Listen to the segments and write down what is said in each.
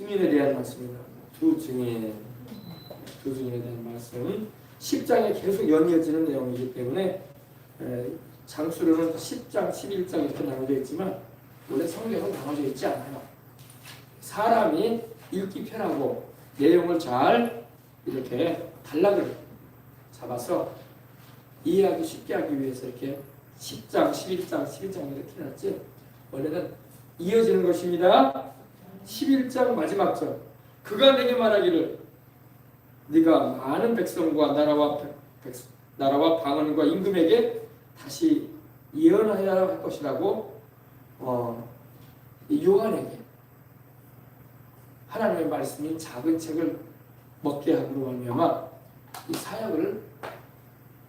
증인에 대한 말씀입니다. 두 증인에 대한 말씀. 10장에 계속 연이어지는 내용이기 때문에 장수로는 10장, 11장 이렇게 나눠져 있지만 원래 성경은 나눠져 있지 않아요. 사람이 읽기 편하고 내용을 잘 이렇게 단락을 잡아서 이해하기 쉽게 하기 위해서 이렇게 10장, 11장, 11장 이렇게 해놨지. 원래는 이어지는 것입니다. 11장 마지막 절. 그가 내게 말하기를 네가 많은 백성과 나라와 방언과 임금에게 다시 예언하여야 할 것이라고 이 요한에게 하나님의 말씀인 작은 책을 먹게 함으로 말미암아 이 사역을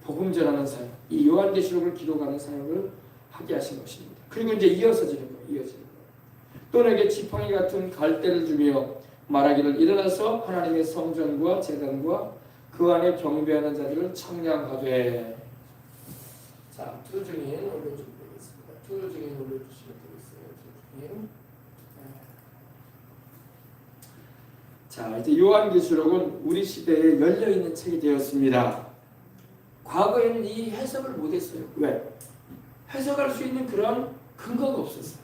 복음 전하는 사역, 이 요한계시록을 기록하는 사역을 하게 하신 것입니다. 그리고 이제 이어지는 거예요. 또 내게 지팡이 같은 갈대를 주며 말하기를 일어나서 하나님의 성전과 제단과 그 안에 경배하는 자들을 청량하되. 자, 두 증인 올려주면 되겠습니다. 두 증인 올려주시면 되겠어요. 두 증인. 자, 이제 요한계시록은 우리 시대에 열려있는 책이 되었습니다. 과거에는 이 해석을 못했어요. 왜? 해석할 수 있는 그런 근거가 없었어요.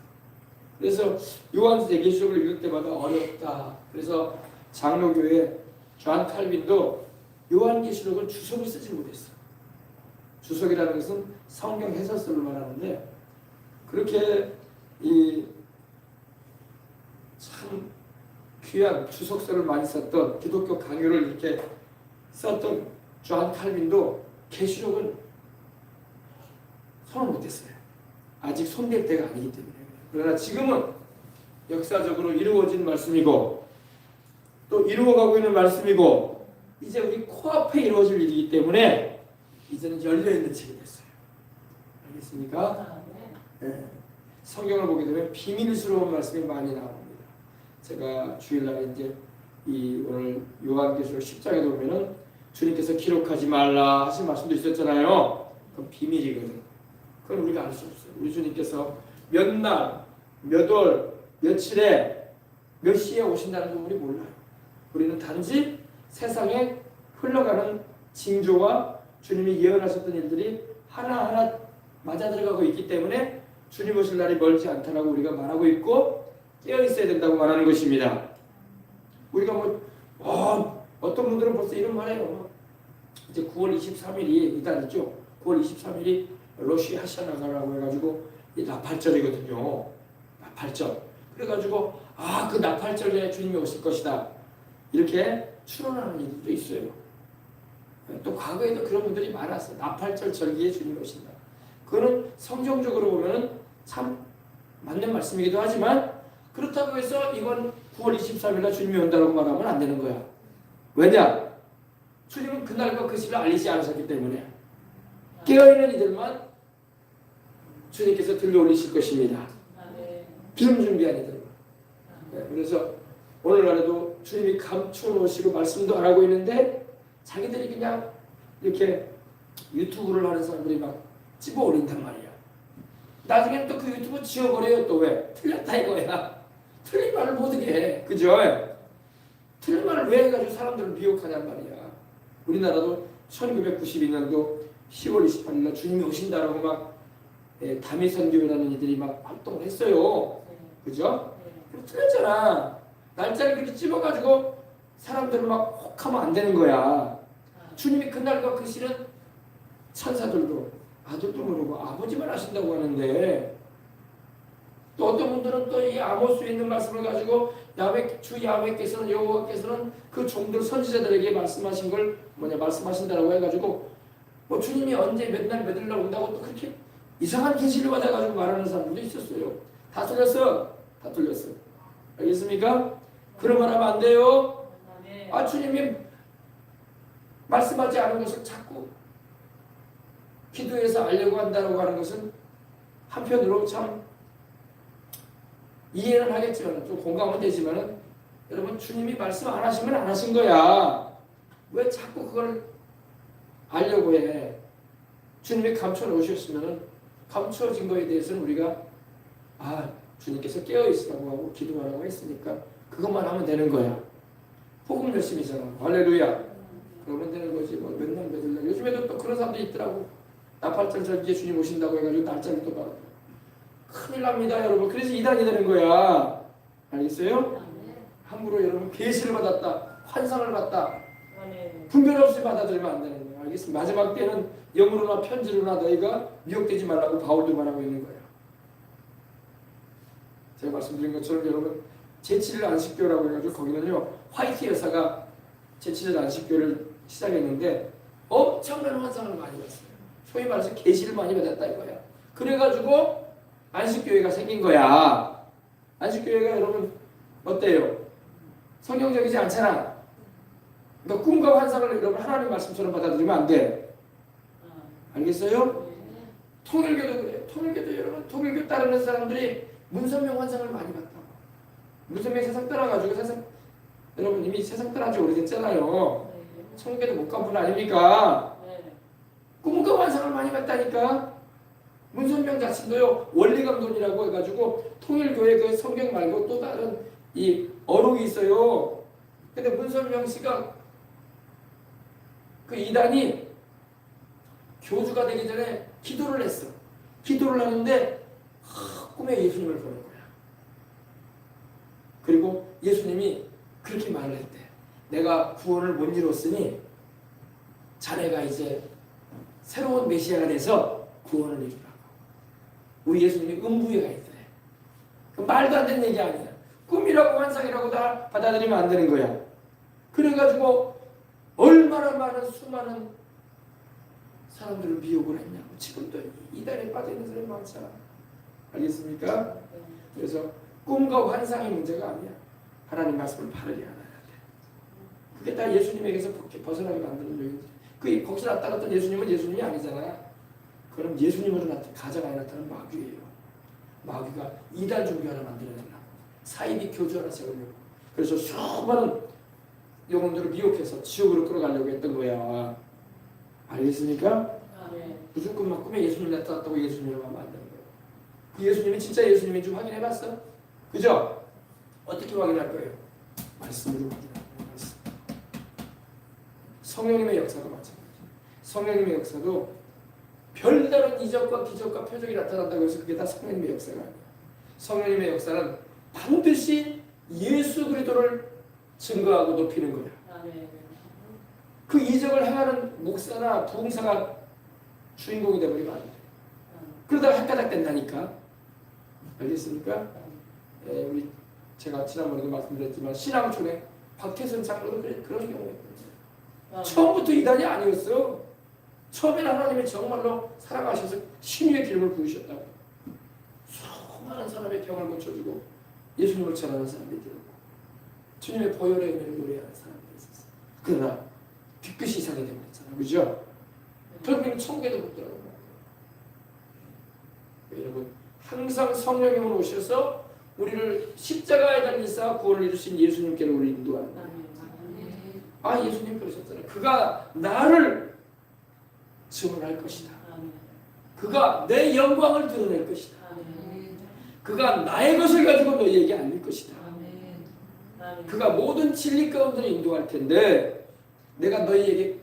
그래서 요한계시록을 읽을 때마다 어렵다. 그래서 장로교회 존 칼빈도 요한계시록은 주석을 쓰지 못했어요. 주석이라는 것은 성경 해설서를 말하는데 그렇게 이 참 귀한 주석서를 많이 썼던 기독교 강요를 이렇게 썼던 존 칼빈도 계시록은 손을 못했어요. 아직 손댈 때가 아니기 때문에. 그러나 지금은 역사적으로 이루어진 말씀이고 또 이루어가고 있는 말씀이고 이제 우리 코앞에 이루어질 일이기 때문에 이제는 열려있는 책이 됐어요. 알겠습니까? 네. 성경을 보게 되면 비밀스러운 말씀이 많이 나옵니다. 제가 주일날에 이제 이 오늘 요한계시록 10장에 보면은 주님께서 기록하지 말라 하신 말씀도 있었잖아요. 그건 비밀이거든. 그건 우리가 알 수 없어요. 우리 주님께서 몇 날, 몇 월, 며칠에 몇 시에 오신다는 건 우리 몰라요. 우리는 단지 세상에 흘러가는 징조와 주님이 예언하셨던 일들이 하나하나 맞아들어가고 있기 때문에 주님 오실 날이 멀지 않다라고 우리가 말하고 있고 깨어있어야 된다고 말하는 것입니다. 우리가 어떤 분들은 벌써 이런 말해요. 이제 9월 23일이 이달이죠. 9월 23일이 로시 하샤나가라고 해가지고 이 나팔절이거든요. 나팔절. 그래가지고 그 나팔절에 주님이 오실 것이다. 이렇게 추론하는 일도 있어요. 또 과거에도 그런 분들이 많았어요. 나팔절 절기에 주님이 오신다. 그거는 성경적으로 보면은 참 맞는 말씀이기도 하지만 그렇다고 해서 이건 9월 23일날 주님이 온다고 말하면 안 되는 거야. 왜냐? 주님은 그날과 그 시를 알리지 않으셨기 때문에 깨어있는 이들만 주님께서 들려올리실 것입니다. 기름 준비한 이들만. 그래서 오늘날에도 주님이 감춰놓으시고 말씀도 안 하고 있는데 자기들이 그냥 이렇게 유튜브를 하는 사람들이 막 집어 올린단 말이야. 나중에는 또 그 유튜브 지워버려요. 또 왜? 틀렸다 이거야. 틀린 말을 못하게 해. 그죠? 틀린 말을 왜 해가지고 사람들을 미혹하냔 말이야. 우리나라도 1992년도 10월 28일날 주님이 오신다라고 막 다미선교회라는 이들이 막 활동을 했어요. 그죠? 틀렸잖아. 날짜를 그렇게 찝어가지고 사람들을 막 혹하면 안 되는 거야. 주님이 그날과 그 시는 천사들도 아들도 모르고 아버지만 하신다고 하는데 또 어떤 분들은 또 이 아모스에 있는 말씀을 가지고 주 야훼께서는 여호와께서는 그 종들 선지자들에게 말씀하신 걸 말씀하신다라고 해가지고 뭐 주님이 언제 몇 날 몇 일 날 온다고 또 그렇게 이상한 계시를 받아가지고 말하는 사람들도 있었어요. 다 틀렸어. 다 틀렸어. 알겠습니까? 그런 말 하면 안 돼요. 주님이 말씀하지 않은 것을 자꾸 기도해서 알려고 한다고 하는 것은 한편으로 참 이해는 하겠지만 좀 공감은 되지만은 여러분 주님이 말씀 안 하시면 안 하신 거야. 왜 자꾸 그걸 알려고 해? 주님이 감춰 놓으셨으면은 감춰진 거에 대해서는 우리가 주님께서 깨어 있으라고 하고 기도하라고 했으니까 그것만 하면 되는 거야. 복음 열심히 전하고 할렐루야. 그러면 되는 거지. 뭐 맨날 요즘에도 또 그런 사람도 있더라고. 나팔절 예수님 오신다고 해가지고 날짜를 또 봐. 큰일 납니다 여러분. 그래서 이단이 되는 거야. 알겠어요? 함부로 여러분 계시를 받았다, 환상을 받다, 분별 없이 받아들이면 안 되는 거야. 알겠습니다. 마지막 때는 영으로나 편지로나 너희가 미혹되지 말라고 바울도 말하고 있는 거야. 제가 말씀드린 것처럼 여러분 제7일 안식교라고 해가지고 거기는요 화이트 여사가 제7일 안식교를 시작했는데 엄청난 환상을 많이 봤어요. 소위 말해서 계시를 많이 받았다 이거야. 그래가지고 안식교회가 생긴 거야. 안식교회가 여러분 어때요? 성경적이지 않잖아. 그러니까 꿈과 환상을 여러분 하나님 말씀처럼 받아들이면 안 돼. 알겠어요? 통일교도 그래. 통일교도 여러분 통일교 따르는 사람들이 문선명 환상을 많이 봤다고. 문선명 세상 떠나가지고 세상 여러분 이미 세상 떠난 지 오래됐잖아요. 천국에도 못 간 분 아닙니까? 꿈과 환상을 많이 봤다니까. 문선명 자신도요 원리감론이라고 해가지고 통일교회 그 성경 말고 또 다른 이 어록이 있어요. 근데 문선명 씨가 그 이단이 교주가 되기 전에 기도를 했어. 기도를 하는데 꿈에 예수님을 보는 거야. 그리고 예수님이 그렇게 말을 했대. 내가 구원을 못 이뤘으니 자네가 이제 새로운 메시아가 돼서 구원을 이루라고. 우리 예수님이 음부에 가 있대. 그 말도 안 되는 얘기 아니야. 꿈이라고 환상이라고 다 받아들이면 안 되는 거야. 그래가지고 얼마나 많은 수많은 사람들을 미혹을 했냐고. 지금도 이단에 빠져있는 사람이 많잖아. 알겠습니까? 그래서 꿈과 환상의 문제가 아니야. 하나님 말씀을 바르게 알아야 돼. 그게 다 예수님에게서 벗어나게 만드는 요인이지. 그 거기서 나타났던 예수님은 예수님이 아니잖아. 그럼 예수님으로 가정하에 나타나는 마귀예요. 마귀가 이단 종교 하나 만들어내려고. 사이비 교주 하나 세우려고. 그래서 수많은 영혼들을 미혹해서 지옥으로 끌어가려고 했던 거야. 알겠습니까? 무슨 꿈에 예수님 나타났다고 예수님을 만드는 거예요. 그 예수님이 진짜 예수님인 줄 확인해봤어? 그죠? 어떻게 확인할 거예요? 말씀으로 확인할 거예요. 말씀. 성령님의 역사도 마찬가지예요. 성령님의 역사도 별다른 이적과 기적과 표적이 나타난다고 해서 그게 다 성령님의 역사가 아니야. 성령님의 역사는 반드시 예수 그리스도를 증거하고 높이는 거야. 그 이적을 행하는 목사나 부흥사가 주인공이 되어버리면 안 돼. 그러다가 헷가닥 된다니까. 알겠습니까? 우리 제가 지난번에도 말씀드렸지만 신앙촌에 박태선 장로도 그런 경우였거든요. 처음부터 이단이 아니었어. 처음에는 하나님이 정말로 사랑하셔서 신유의 기름을 부으셨다고. 수많은 사람의 병을 고쳐주고 예수님을 전하는 사람들이 되고 주님의 보혈의 은혜를 노래하는 사람들이 있었어. 그러나 뒤끝이 이상하게 되었잖아. 그죠? 결국에는 천국에도 못 들어가고. 여러분 항상 성령님을 오셔서 우리를 십자가에 달리사 구원을 이루신 예수님께로 우리 인도하는 거예요. 아 예수님 그러셨잖아요. 그가 나를 증언할 것이다. 그가 내 영광을 드러낼 것이다. 그가 나의 것을 가지고 너희에게 알릴 것이다. 그가 모든 진리 가운데를 인도할 텐데 내가 너희에게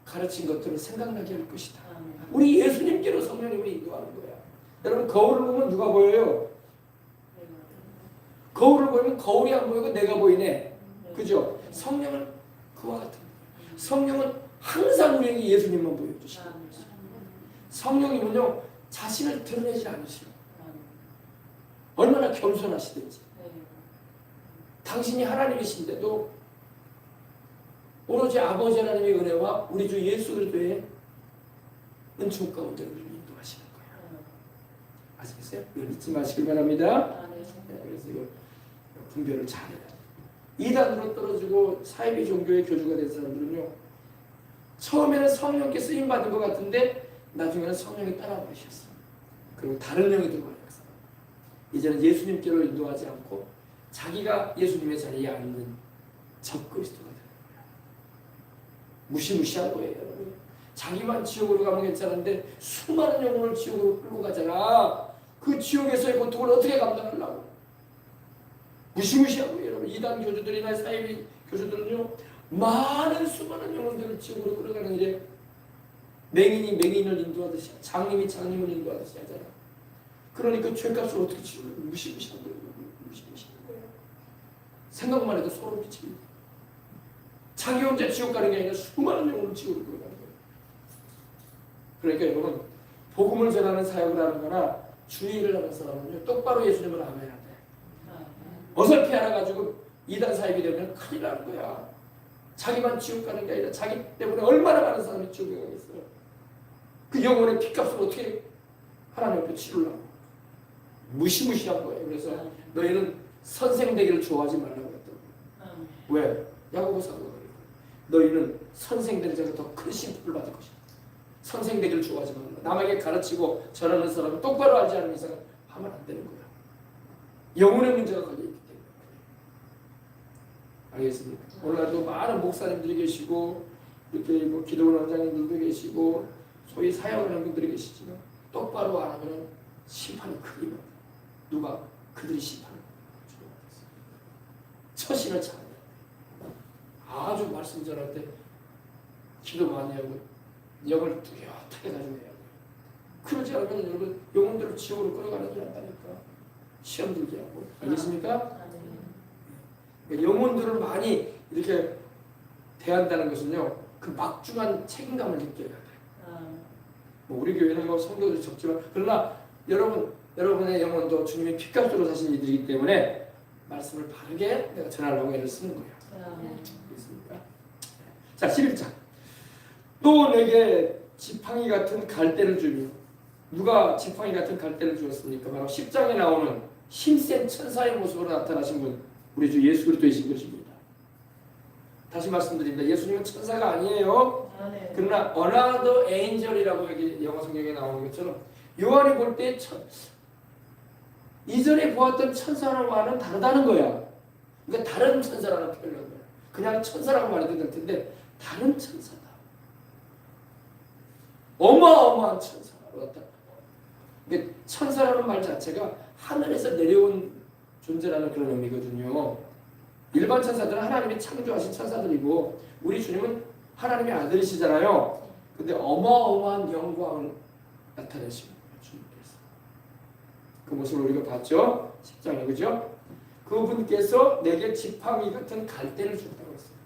가르친 것들을 생각나게 할 것이다. 우리 예수님께로 성령님을 인도하는 거야. 여러분 거울을 보면 누가 보여요? 거울을 보면 거울이 안 보이고 내가 보이네. 그죠? 성령은 그와 같은 거예요. 성령은 항상 우리에게 예수님만 보여주시는 거예요. 성령님은요 자신을 드러내지 않으시고 얼마나 겸손하시든지 당신이 하나님이신데도 오로지 아버지 하나님의 은혜와 우리 주 예수 그리스도의 은총 가운데 우리를 인도하시는 거예요. 아시겠어요? 이걸 잊지 마시길 바랍니다. 그래서 이거 분별을 잘해야 돼요. 이단으로 떨어지고 사이비 종교의 교주가 된 사람들은요 처음에는 성령께 쓰임받은 것 같은데 나중에는 성령이 따라버리셨어. 그리고 다른 영이 들어와요. 이제는 예수님께로 인도하지 않고 자기가 예수님의 자리에 앉는 적그리스도가 되는 거야. 무시무시한 거예요. 여러분. 자기만 지옥으로 가면 괜찮은데 수많은 영혼을 지옥으로 끌고 가잖아. 그 지옥에서의 고통을 어떻게 감당하려고. 무시무시한 거예요. 여러분 이단 교주들이나 사이비 교주들은요 많은 수많은 영혼들을 지옥으로 끌어가는 일에 맹인이 맹인을 인도하듯이 장님이 장님을 인도하듯이 하잖아. 그러니까 죄값을 어떻게 치르는 거예요? 무시무시한 거예요. 무시무시한 거예요. 생각만 해도 소름 끼칩니다. 자기 혼자 지옥 가는 게 아니라 수많은 영혼을 지옥으로 끌어가는 거예요. 그러니까 여러분 복음을 전하는 사역을 하는 거나 주의를 하는 사람은요 똑바로 예수님을 알아야 돼. 어설피 알아가지고 이단 사입이 되면 큰일 나는 거야. 자기만 지옥 가는 게 아니라 자기 때문에 얼마나 많은 사람이 지옥에 가겠어요. 그 영혼의 피값을 어떻게 하나님 앞에 치르려고. 무시무시한 거예요. 그래서 너희는 선생 되기를 좋아하지 말라고 했다고. 왜? 야고보서가 그래요. 너희는 선생 되는 자가 더 큰 심판을 받을 것이다. 선생 되기를 좋아하지 말라. 남에게 가르치고 전하는 사람은 똑바로 알지 않는 이상 하면 안 되는 거야. 영혼의 문제가 걸려있기 때문에. 알겠습니까? 오늘날도 많은 목사님들이 계시고 이렇게 뭐 기도원 원장님들도 계시고 소위 사역하는 분들이 계시지만 똑바로 안 하면 심판이 크게 납니다. 누가? 그들이 심판을 주어졌어요. 처신을 잘해야 돼. 아주 말씀 전할 때 기도 많이 하고 영을 뚜렷하게 가지고 해야 돼요. 그러지 않으면 여러분 영혼들을 지옥으로 끌어가는 줄 안다니까. 시험 들게 하고. 알겠습니까? 영혼들을 많이 이렇게 대한다는 것은요 그 막중한 책임감을 느껴야 돼요. 뭐 우리 교회는 뭐 성도들이 적지만 그러나 여러분의 영혼도 주님의 피값으로 사신 이들이기 때문에 말씀을 바르게 내가 전하려고 애를 쓰는 거예요. 알겠습니까? 자 11장 또 내게 지팡이 같은 갈대를 주며. 누가 지팡이 같은 갈대를 주었습니까? 바로 10장에 나오는 힘센 천사의 모습으로 나타나신 분 우리 주 예수 그리스도이신 것입니다. 다시 말씀드립니다. 예수님은 천사가 아니에요. 그러나 another angel이라고 여기 영어 성경에 나오는 것처럼 요한이 볼 때 이전에 보았던 천사와는 다르다는 거야. 그러니까 다른 천사라는 표현을 한 거야. 그냥 천사라고 말해도 될 텐데 다른 천사다. 어마어마한 천사다. 천사라는 말 자체가 하늘에서 내려온 존재라는 그런 의미거든요. 일반 천사들은 하나님이 창조하신 천사들이고 우리 주님은 하나님의 아들이시잖아요. 근데 어마어마한 영광을 나타내신 주님께서 그 모습을 우리가 봤죠. 10장에 그죠? 그분께서 내게 지팡이 같은 갈대를 줬다고 했어요.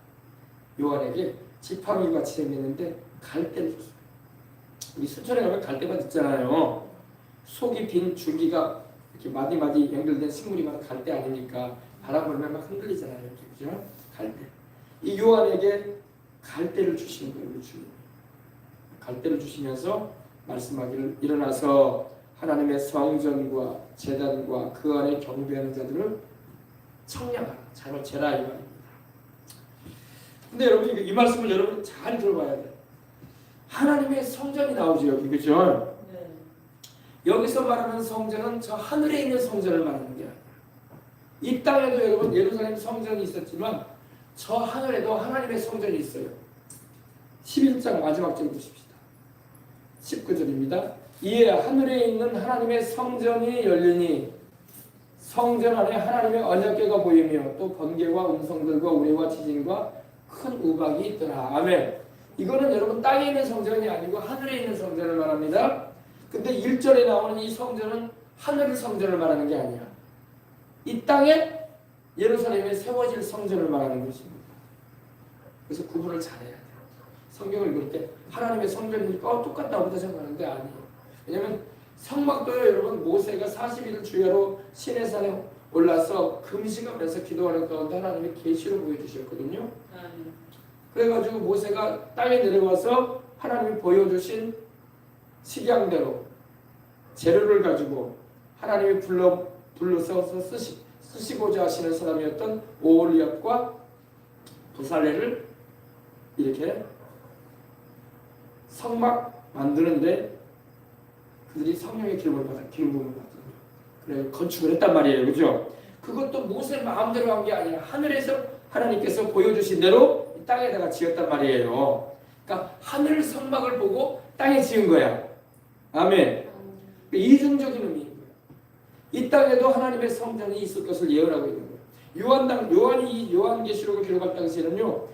요한에게 지팡이 같이 생겼는데 갈대를 줬어요. 우리 순천에 가면 갈대밭 있잖아요. 속이 빈 줄기가 이렇게 마디마디 연결된 식물이 바로 갈대 아닙니까? 바람 불면 막 흔들리잖아요. 이렇게 그죠? 갈대. 이 요한에게 갈대를 주시는 거예요. 우리 주님. 갈대를 주시면서 말씀하기를 일어나서 하나님의 성전과 제단과 그 안에 경배하는 자들을 청량하라. 잘 제라 이 말입니다. 근데 여러분 이 말씀을 여러분 잘 들어봐야 돼요. 하나님의 성전이 나오죠. 여기 그죠? 네. 여기서 말하는 성전은 저 하늘에 있는 성전을 말하는 게 아니에요. 이 땅에도 여러분 예루살렘 성전이 있었지만 저 하늘에도 하나님의 성전이 있어요. 11장 마지막 절 보십시다. 19절입니다. 이에 하늘에 있는 하나님의 성전이 열리니 성전 안에 하나님의 언약궤가 보이며 또 번개와 음성들과 우레와 지진과 큰 우박이 있더라. 아멘. 이거는 여러분 땅에 있는 성전이 아니고 하늘에 있는 성전을 말합니다. 근데 1절에 나오는 이 성전은 하늘 성전을 말하는 게 아니야. 이 땅에 예루살렘에 세워질 성전을 말하는 것입니다. 그래서 구분을 잘해야 돼요. 성경을 읽을 때 하나님의 성전이니까 똑같다고 생각하는데 아니에요. 왜냐하면 성막도요 여러분 모세가 40일을 주야로 시내산에 올라서 금식하면서 기도하는 가운데 하나님이 계시로 보여주셨거든요. 그래가지고 모세가 땅에 내려와서 하나님이 보여주신 식양대로 재료를 가지고 하나님이 불러서 쓰시고자 하시는 사람이었던 오홀리압과 부살레를 이렇게 성막 만드는데 그들이 성령의 기름을 받았거든요. 그래 건축을 했단 말이에요. 그죠? 그것도 모세 마음대로 한 게 아니라 하늘에서 하나님께서 보여주신 대로 땅에다가 지었단 말이에요. 그러니까 하늘 성막을 보고 땅에 지은 거야. 아멘. 이중적인 의미인 거예요. 이 땅에도 하나님의 성전이 있을 것을 예언하고 있는 거예요. 요한이 요한계시록을 기록할 당시에는요,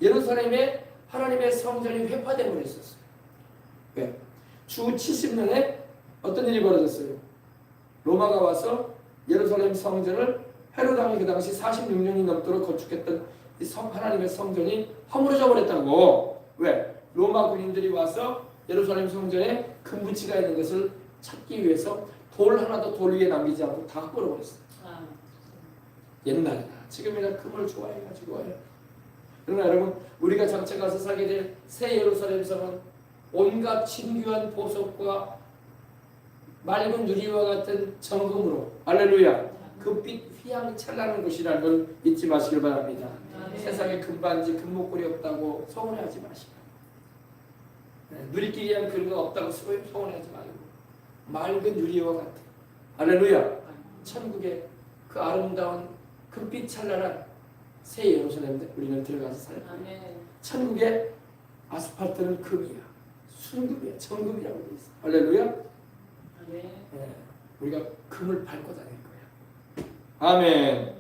예루살렘에 하나님의 성전이 회파됨을 했었어요. 왜? 주 70년에 어떤 일이 벌어졌어요? 로마가 와서 예루살렘 성전을 헤롯 왕이 그 당시 46년이 넘도록 건축했던 이 하나님의 성전이 허물어져 버렸다고. 왜? 로마 군인들이 와서 예루살렘 성전에 금붙이가 있는 것을 찾기 위해서 돌 하나도 돌 위에 남기지 않고 다 헐어버렸어요. 옛날이나 지금이나 금을 좋아해가지고. 그러나 여러분, 우리가 장차 가서 살게 될 새 예루살렘 성은 온갖 진귀한 보석과 맑은 유리와 같은 정금으로, 할렐루야, 금빛 휘황찬란한 곳이라는 걸 잊지 마시길 바랍니다. 세상에 금반지 금목걸이 없다고 서운해하지 마시고, 누리끼리 한 그런 거 없다고 서운해하지 말고, 맑은 유리와 같은, 할렐루야, 천국의 그 아름다운 금빛 찬란한 새 예루살렘에 우리는 들어가서 살고, 천국의 아스팔트는 금이야, 순금이야, 정금이라고 되어 있어. 할렐루야. 우리가 금을 밟고 다닐 거야. 아멘.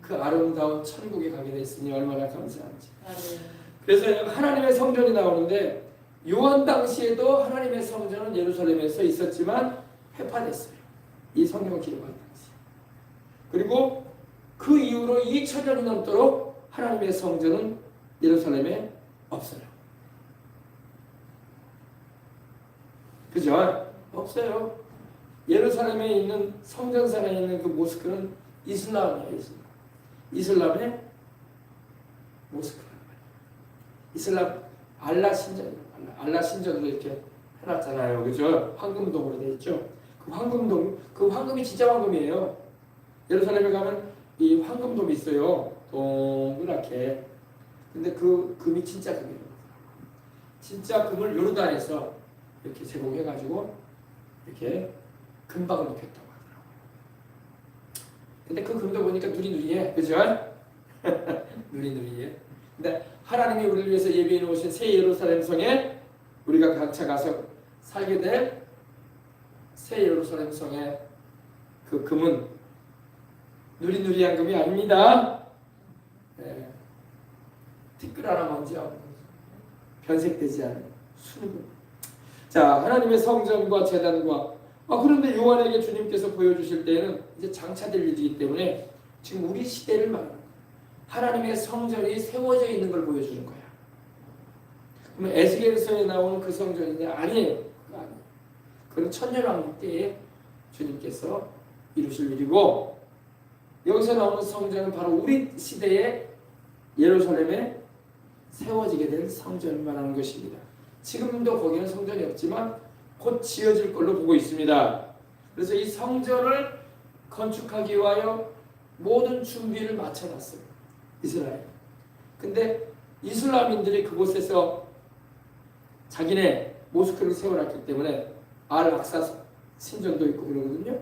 그 아름다운 천국에 가게 됐으니 얼마나 감사한지. 그래서 하나님의 성전이 나오는데, 요한 당시에도 하나님의 성전은 예루살렘에서 있었지만 회파됐어요. 이 성경을 기록한 당시. 그리고 그 이후로 2000년이 넘도록 하나님의 성전은 예루살렘에 없어요. 그죠? 없어요. 예루살렘에 있는 성전산에 있는 그 모스크는 이슬람이에요. 이슬람의 모스크라는 거예요. 이슬람 알라 신전, 알라 신전으로 이렇게 해놨잖아요. 그죠? 황금동으로 되어 있죠. 그 황금이 진짜 황금이에요. 예루살렘에 가면 이 황금돔이 있어요. 동그랗게. 근데 그 금이 진짜 금이에요. 진짜 금을 요르단에서 이렇게 제공해가지고 이렇게 금박을 넣겠다고 하더라고요. 근데 그 금도 보니까 누리누리해. 그죠? 누리누리해. 근데 하나님이 우리를 위해서 예비해 놓으신 새 예루살렘 성에 우리가 각자 가서 살게 될 새 예루살렘 성의 그 금은 누리누리한 금이 아닙니다. 네. 티끌하나 먼지 없는 변색되지 않은 순금. 자, 하나님의 성전과 제단과 그런데 요한에게 주님께서 보여주실 때에는 이제 장차될 일이기 때문에 지금 우리 시대를 말합니다. 하나님의 성전이 세워져 있는 걸 보여주는 거야. 그러면 에스겔서에 나오는 그 성전인데 아니에요. 그거 아니에요. 그건 천년왕국 때에 주님께서 이루실 일이고, 여기서 나오는 성전은 바로 우리 시대에 예루살렘에 세워지게 될 성전을 말하는 것입니다. 지금도 거기는 성전이 없지만 곧 지어질 걸로 보고 있습니다. 그래서 이 성전을 건축하기 위하여 모든 준비를 마쳐놨어요. 이스라엘. 근데 이슬람인들이 그곳에서 자기네 모스크를 세워놨기 때문에 알-악사 신전도 있고 그러거든요.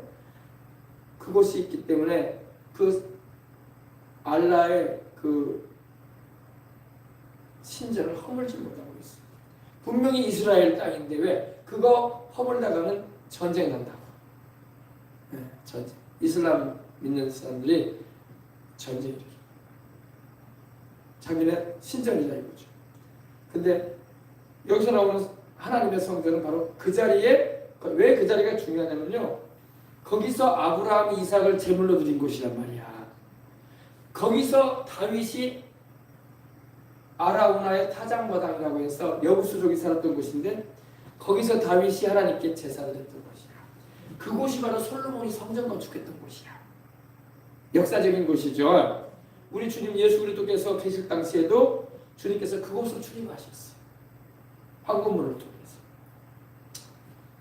그곳이 있기 때문에 그 알라의 그 신전을 허물지 못하고 있어요. 분명히 이스라엘 땅인데 왜 그거 허물다가는 전쟁 난다고. 네, 전쟁. 이슬람 믿는 사람들이 전쟁 일으켜. 자기네 신전이다 이거죠. 근데 여기서 나오는 하나님의 성전은 바로 그 자리에, 왜 그 자리가 중요하냐면요, 거기서 아브라함이 이삭을 제물로 드린 곳이란 말이야. 거기서 다윗이 아라우나의 타작마당이라고 해서 여부수족이 살았던 곳인데, 거기서 다윗이 하나님께 제사를 했던 곳이야. 그곳이 바로 솔로몬이 성전 건축했던 곳이야. 역사적인 곳이죠. 우리 주님 예수 그리스도께서 계실 당시에도 주님께서 그곳으로 출입하셨어요. 황금문을 통해서.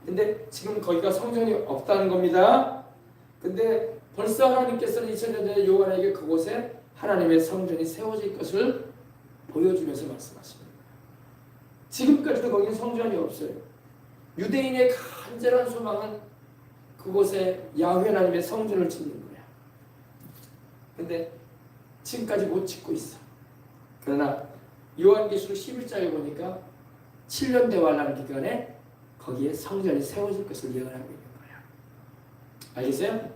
근데 지금 거기가 성전이 없다는 겁니다. 근데 벌써 하나님께서는 2000년 전에 요한에게 그곳에 하나님의 성전이 세워질 것을 보여주면서 말씀하십니다. 지금까지도 거기는 성전이 없어요. 유대인의 간절한 소망은 그곳에 야훼 하나님의 성전을 짓는 거야. 근데 지금까지 못 짓고 있어. 그러나 요한계시록 11장에 보니까 7년 대환란 기간에 거기에 성전이 세워질 것을 예언하고 있는 거야. 알겠어요?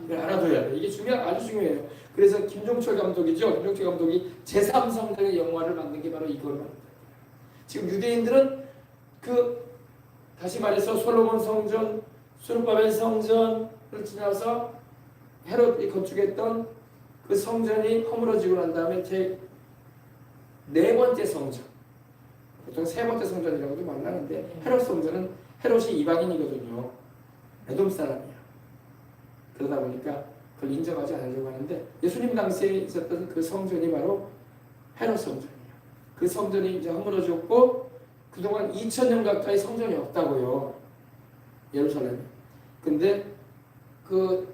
이걸 알아둬야 돼. 이게 아주 중요해요. 그래서 김종철 감독이죠. 김종철 감독이 제3성전의 영화를 만든 게 바로 이거예요. 지금 유대인들은 다시 말해서 솔로몬 성전, 수르바벨 성전을 지나서 헤롯이 건축했던 그 성전이 허물어지고 난 다음에 네 번째 성전, 보통 세 번째 성전이라고도 말하는데 헤롯 성전은 헤롯이 이방인이거든요. 에돔 사람이야. 그러다 보니까 그걸 인정하지 않으려고 하는데 예수님 당시에 있었던 그 성전이 바로 헤롯 성전이에요. 그 성전이 이제 허물어졌고 그동안 2000년 가까이 성전이 없다고요. 예루살렘에. 근데 그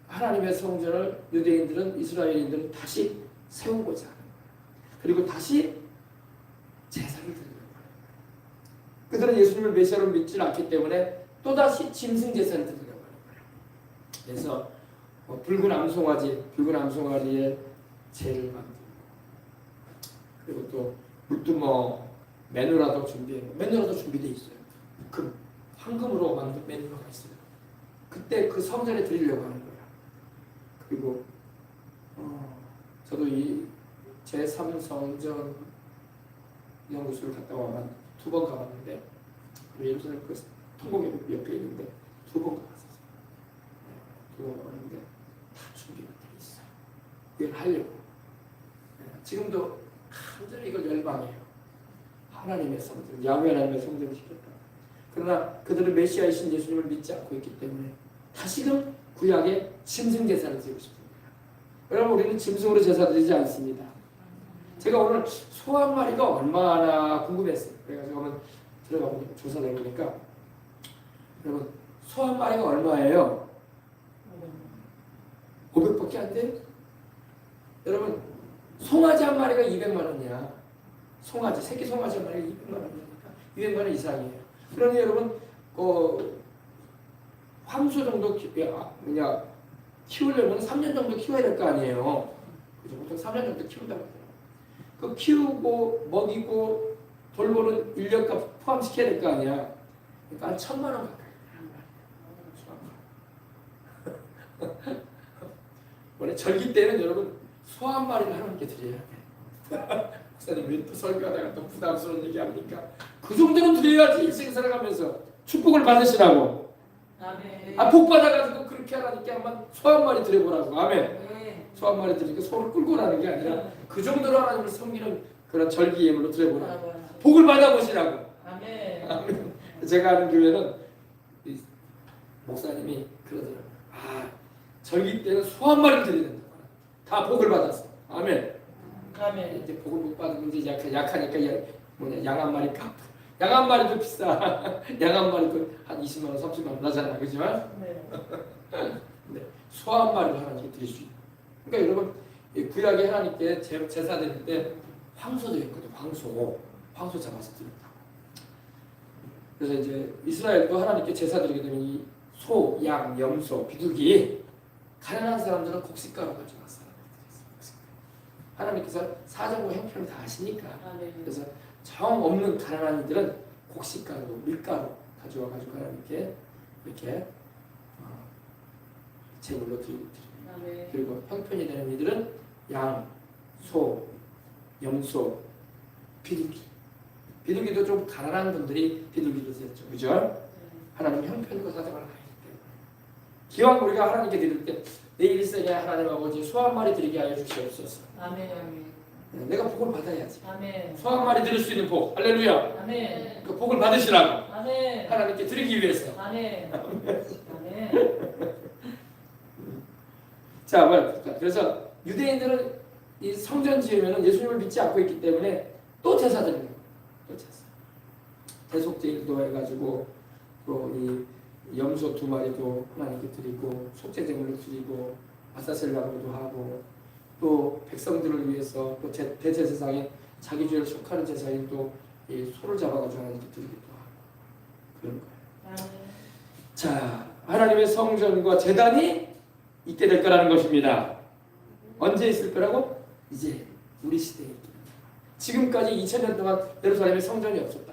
하나님의 성전을 유대인들은 이스라엘인들은 다시 세우고자 하는 거예요. 그리고 다시 제사를 드리는 거예요. 그들은 예수님을 메시아로 믿지 않기 때문에 또다시 짐승 제사를 드리려고 하는 거예요. 그래서 붉은 암송아지에 재를 만들고 그리고 또 물두멍 메누라도 준비되어 있어요. 그 황금으로 만든 메누라가 있어요. 그때 그 성전에 드리려고 하는 거예요. 그리고 저도 이 제3성전 연구소를 갔다 와만 2번 가봤는데 예루살렘 그 통곡의 옆에 있는데 2번 가봤어요. 2번 가봤는데 다 준비가 돼 있어요. 그걸 하려고. 지금도 간절히 이걸 열망해요. 하나님의 성전, 야훼 하나님의 성전을 시켰다. 그러나 그들은 메시아이신 예수님을 믿지 않고 있기 때문에 다시금 구약의 짐승 제사를 드리고 싶습니다. 여러분 우리는 짐승으로 제사 드리지 않습니다. 제가 오늘 소 한 마리가 얼마나 궁금했어요. 그래가지고 한번 들어가고 조사를 해보니까 여러분 소 한 마리가 얼마예요? 500밖에 안 돼요? 여러분 송아지 한 마리가 200만 원이야. 새끼 송아지 한 마리가 200만 원이니까 200만 원 이상이에요. 그러니 여러분 황소 정도 키우려면 3년 정도 키워야 될 거 아니에요. 그죠? 보통 3년 정도 키운다고 하더라고요. 그 키우고 먹이고 돌보는 인력값 포함시켜야 될 거 아니야. 그러니까 한 1,000만 원 가까이. 원래 절기 때는 여러분 소 한 마리를 하나님께 드려야 돼. 목사님 왜 또 설교하다가 또 부담스러운 얘기합니까? 그 정도는 드려야지 일생 살아가면서 축복을 받으시라고. 아멘. 복 받아가지고 그렇게 하라니까 한번 소 한 마리 드려보라고. 아멘. 소 한 마리 드리니까 소를 끌고 나는 게 아니라 그 정도로 하나님을 섬기는 그런 절기 예물로 드려보라고. 복을 받아보시라고. 아멘. 아멘. 제가 아는 교회는 목사님이 그러더라고요. 절기 때는 소 한 마리 드려야 된다. 다 복을 받았어. 아멘. 아멘. 이제 복을 못 받으면 이제 약하니까 양 한 마리 값. 양 한 마리도 비싸. 양 한 마리도 한 20만 원, 30만 원 나잖아, 그죠? 네. 네. 소 한 마리를 하나님께 드릴 수 있는. 그러니까 여러분 구약의 하나님께 제사 드릴 때 황소도 있거든요. 황소 잡아서 드린다. 그래서 이제 이스라엘도 하나님께 제사 드리게 되면 이 소, 양, 염소, 비둘기 가난한 사람들은 곡식가루 가져갔어요. 하나님께서 사정과 형편을 다 아시니까. 그래서 정 없는 가난한 이들은 곡식가루, 밀가루 가져와가지고 하나님께 이렇게 제물로 드리고 그리고 형편이 되는 이들은 양, 소, 염소, 비둘기도 좀 가난한 분들이 비둘기도 드렸죠. 그죠? 하나님 형편과 사정을 알기 때문에 기왕 우리가 하나님께 드릴 때 내 일생에 하나님 아버지 소 한 마리 드리게 하여 주시옵소서. 아멘. 내가 복을 받아야지. 아멘. 소 한 마리 드릴 수 있는 복. 할렐루야. 아멘. 그 복을 받으시라고. 아멘. 하나님께 드리기 위해서. 아멘. 아멘. 자, 그래서 유대인들은 이 성전 지으면 예수님을 믿지 않고 있기 때문에 또 제사 드리는 거예요. 또 제사. 대속제일도 해가지고 또 이 염소 2마리도 하나님께 드리고 속죄제물로 드리고 아사셀라고도 하고 또 백성들을 위해서 또 대제사장에 자기 죄를 속하는 제사인 또 이 소를 잡아가지고 하나님께 드리기도 하고 그런 거예요. 자, 하나님의 성전과 제단이 있게 될 거라는 것입니다. 언제 있을 거라고? 이제 우리 시대에 있게 됩니다. 지금까지 2000년 동안 예루살렘에 성전이 없었다.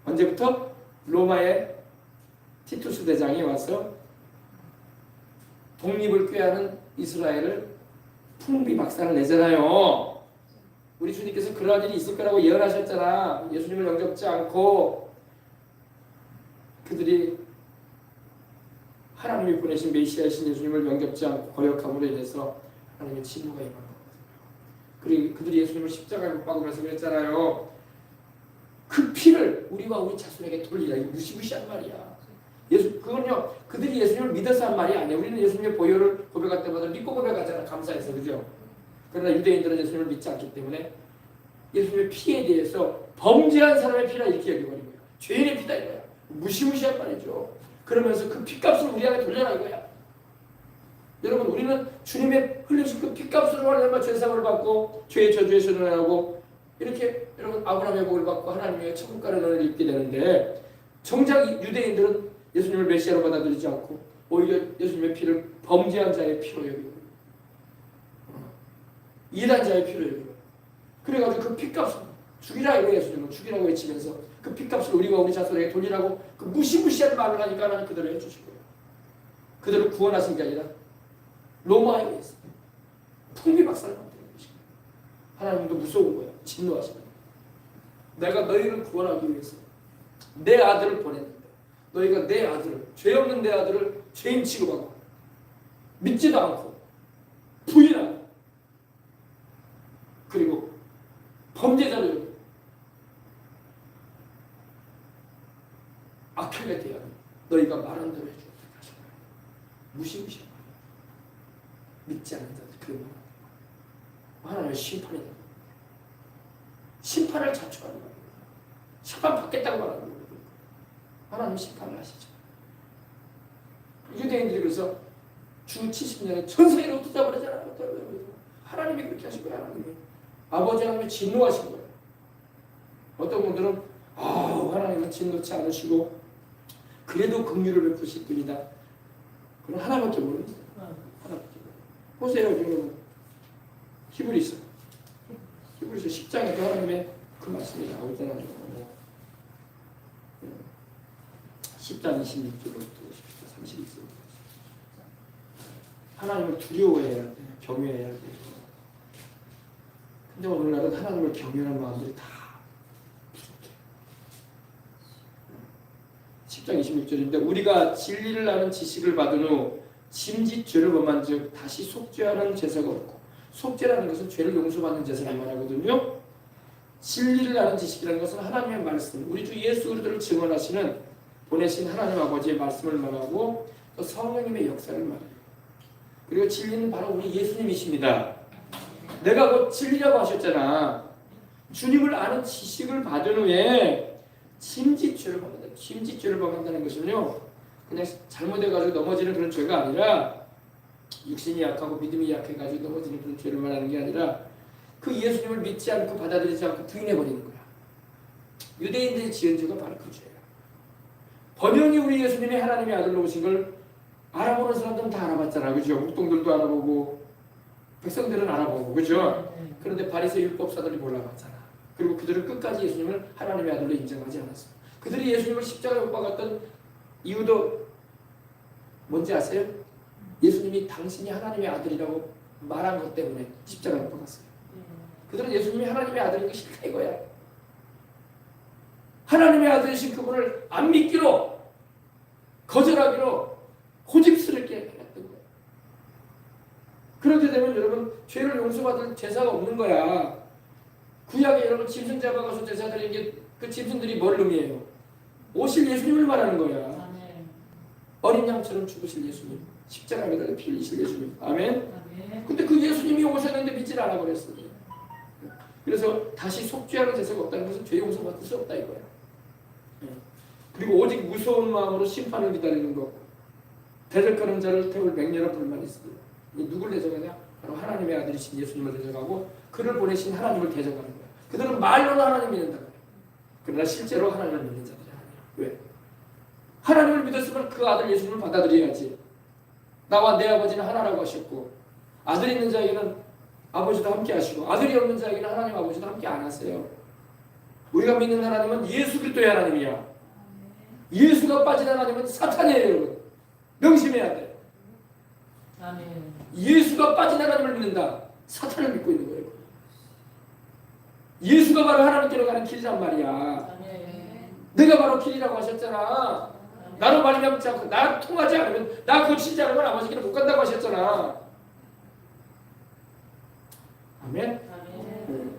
언제부터? 로마의 티투스 대장이 와서 독립을 꾀하는 이스라엘을 풍비박산을 내잖아요. 우리 주님께서 그러한 일이 있을 거라고 예언하셨잖아. 예수님을 영접지 않고 그들이 하나님이 보내신 메시아이신 예수님을 영접지 않고 거역함으로 인해서 하나님의 진노가 임한 거거든요. 그리고 그들이 예수님을 십자가에 못 박으면서 그랬잖아요. 그 피를 우리와 우리 자손에게 돌리라. 이거 무시무시한 말이야. 그건요, 그들이 예수님을 믿어서 한 말이 아니야. 우리는 예수님의 보혈을 고백할 때마다 믿고 고백하잖아. 감사해서. 그죠? 그러나 유대인들은 예수님을 믿지 않기 때문에 예수님의 피에 대해서 범죄한 사람의 피라 이렇게 여겨버린 거야. 죄인의 피다 이거야. 무시무시한 말이죠. 그러면서 그 피값을 우리에게 돌려라 이거야. 여러분, 우리는 주님의 흘리신 그 피값으로 얼마나 죄사함을 받고 죄의 저주에 선언하고 이렇게 여러분 아브라함의 복을 받고 하나님의 천국 가는 은혜를 입게 되는데, 정작 유대인들은 예수님을 메시아로 받아들이지 않고 오히려 예수님의 피를 범죄한 자의 피로 여기고 이단자의 피로 여기고, 그래가지고 그 피값을 죽이라 이거 예수님은 죽이라고 외치면서 그 피값을 우리와 우리 자손에게 돌리라고 그 무시무시한 말을 하니까 하나님 그대로 해주신 거예요. 그대로 구원하신 게 아니라 로마에 의해서 풍비박산을 만드는 것입니다. 하나님도 무서운 거예요. 진노하시는 거예요. 내가 너희를 구원하기 위해서 내 아들을 보냈는데 너희가 내 아들을, 죄 없는 내 아들을 죄인 취급하고 믿지도 않고 부인하고 그리고 범죄자를 여기고 악하게 대하는 너희가 말한 대로 해주었다 하신 거예요. 무시무시한 거예요. 믿지 않는 자들 그 말. 하나님의 심판이다. 심판을 자초하는 거예요. 심판 받겠다고 말하는 거예요. 하나님 심판을 하시죠. 유대인들이 그래서 주 70년에 전 세계를 흩어져버리잖아요. 하나님이 그렇게 하신 거예요. 하나님이. 아버지 하나님이 진노하신 거예요. 어떤 분들은 하나님은 진노치 않으시고 그래도 긍휼을 베푸실 분이다. 그건 하나밖에 모릅니다. 하나밖에 모릅니다. 보세요. 여러분. 히브리서 10장에도 하나님의 그 말씀이 나오잖아요. 10장 26절부터 32절. 하나님을 두려워해야 돼. 경외해야 돼. 근데 오늘날은 하나님을 경외하는 마음들이 다 부족해. 10장 26절인데 우리가 진리를 아는 지식을 받은 후 짐짓 죄를 범한 즉 다시 속죄하는 제사가 없고, 속죄라는 것은 죄를 용서받는 제사를 말하거든요. 진리를 아는 지식이라는 것은 하나님의 말씀, 우리 주 예수 그리스도를 증언하시는 보내신 하나님 아버지의 말씀을 말하고 또 성령님의 역사를 말해요. 그리고 진리는 바로 우리 예수님이십니다. 내가 곧 진리라고 하셨잖아. 주님을 아는 지식을 받은 후에 짐짓죄를 범한다. 짐짓죄를 범한다는 것은요, 그냥 잘못해가지고 넘어지는 그런 죄가 아니라, 육신이 약하고 믿음이 약해가지고 넘어지는 그런 죄를 말하는 게 아니라 그 예수님을 믿지 않고 받아들이지 않고 부인해버리는 거야. 유대인들이 지은 죄가 바로 그 죄야. 번영이 우리 예수님이 하나님의 아들로 오신 걸 알아보는 사람들은 다 알아봤잖아. 그죠? 목동들도 알아보고 백성들은 알아보고, 그죠? 그런데 바리새 율법사들이 몰라봤잖아. 그리고 그들은 끝까지 예수님을 하나님의 아들로 인정하지 않았어. 그들이 예수님을 십자가에 못 박았던 이유도 뭔지 아세요? 예수님이 당신이 하나님의 아들이라고 말한 것 때문에 십자가에 못 박았어요. 그들은 예수님이 하나님의 아들인 게 싫다 이거야. 하나님의 아들이신 그분을 안 믿기로, 거절하기로 고집스럽게 했던 거예요. 그렇게 되면 여러분 죄를 용서받을 제사가 없는 거야. 구약에 여러분 짐승 잡아가서 제사 드리는 게 그 짐승들이 뭘 의미해요? 오실 예수님을 말하는 거야. 어린 양처럼 죽으실 예수님, 십자가에 매달려 피 흘리실 예수님. 아멘. 근데 그 예수님이 오셨는데 믿질 않아 버렸어요. 그래서 다시 속죄하는 제사가 없다는 것은 죄 용서받을 수 없다 이거야. 그리고 오직 무서운 마음으로 심판을 기다리는 것, 대적하는 자를 태울 맹렬한 불만이 있습니다. 누굴 대적하냐? 바로 하나님의 아들이신 예수님을 대적하고 그를 보내신 하나님을 대적하는 거야. 그들은 말로는 하나님 믿는다. 그러나 실제로 하나님을 믿는 자들이 아니야. 왜? 하나님을 믿었으면 그 아들 예수님을 받아들여야지. 나와 내 아버지는 하나라고 하셨고, 아들 있는 자에게는 아버지도 함께 하시고, 아들이 없는 자에게는 하나님 아버지도 함께 안 하세요. 우리가 믿는 하나님은 예수 그리스도의 하나님이야. 예수가 빠진 하나님은 사탄이에요, 여러분. 명심해야 돼. 아멘. 예수가 빠진 하나님을 믿는다. 사탄을 믿고 있는 거예요. 예수가 바로 하나님께로 가는 길이란 말이야. 아멘. 내가 바로 길이라고 하셨잖아. 나로 말미암지 않고 나 통하지 않으면 나 고치지 않으면 아버지께로 못 간다고 하셨잖아. 아멘. 아멘.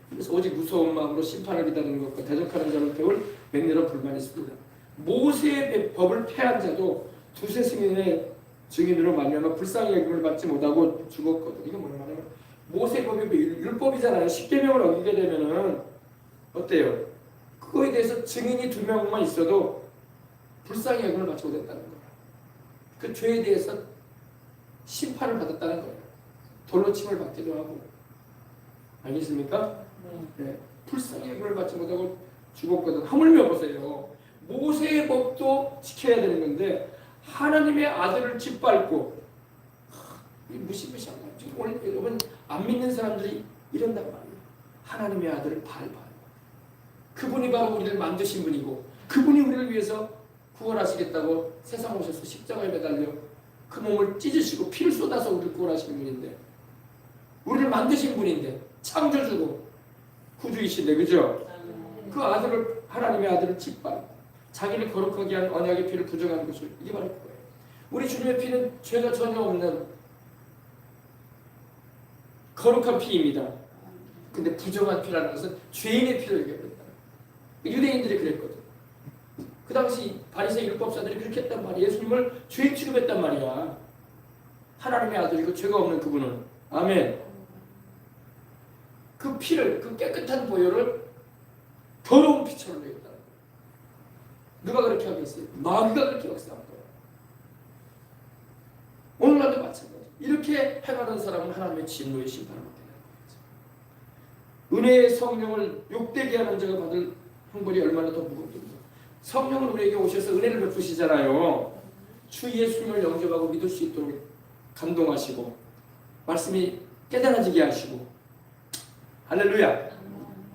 그래서 오직 무서운 마음으로 심판을 기다리는 것과 대적하는 자를 배울 맹렬한 불만이 있습니다. 모세의 법을 폐한 자도 두세 승인의 증인으로 말미암아 불쌍히 여김을 받지 못하고 죽었거든. 이거 뭐냐 말이야? 모세 법이 율법이잖아요. 십계명을 어기게 되면은 어때요? 그거에 대해서 증인이 2명만 있어도 불쌍히 여김을 받지 못했다는 거야. 그 죄에 대해서 심판을 받았다는 거예요. 돌로 침을 받기도 하고. 알겠습니까? 네. 불쌍히 여김을 받지 못하고 죽었거든. 하물며 보세요. 모세의 법도 지켜야 되는 건데 하나님의 아들을 짓밟고 무시무시한 거예요. 지금 오늘 여러분 안 믿는 사람들이 이런단 말이에요. 하나님의 아들을 밟아요. 그분이 바로 우리를 만드신 분이고 그분이 우리를 위해서 구원하시겠다고 세상 오셔서 십자가에 매달려 그 몸을 찢으시고 피를 쏟아서 우리를 구원하시는 분인데 우리를 만드신 분인데 창조주고 구주이신데 그죠? 그 아들을 하나님의 아들을 짓밟고 자기를 거룩하게 한 언약의 피를 부정하는 것을 이게 바로 그거예요. 우리 주님의 피는 죄가 전혀 없는 거룩한 피입니다. 근데 부정한 피라는 것은 죄인의 피를 얘기합니다. 유대인들이 그랬거든. 그 당시 바리새인 율법사들이 그렇게 했단 말이야. 예수님을 죄인 취급했단 말이야. 하나님의 아들이고 죄가 없는 그분은. 아멘. 그 피를, 그 깨끗한 보혈을 더러운 피처럼 내겠다는 거예요. 누가 그렇게 하겠어요? 마귀가 그렇게 역사한 거예요. 오늘날도 마찬가지. 이렇게 행하는 사람은 하나님의 진노의 심판을 받게 되는 거예요. 은혜의 성령을 욕되게 하는 자가 받을 형벌이 얼마나 더 무겁습니까? 성령은 우리에게 오셔서 은혜를 베푸시잖아요. 주 예수님을 영접하고 믿을 수 있도록 감동하시고 말씀이 깨달아지게 하시고 할렐루야.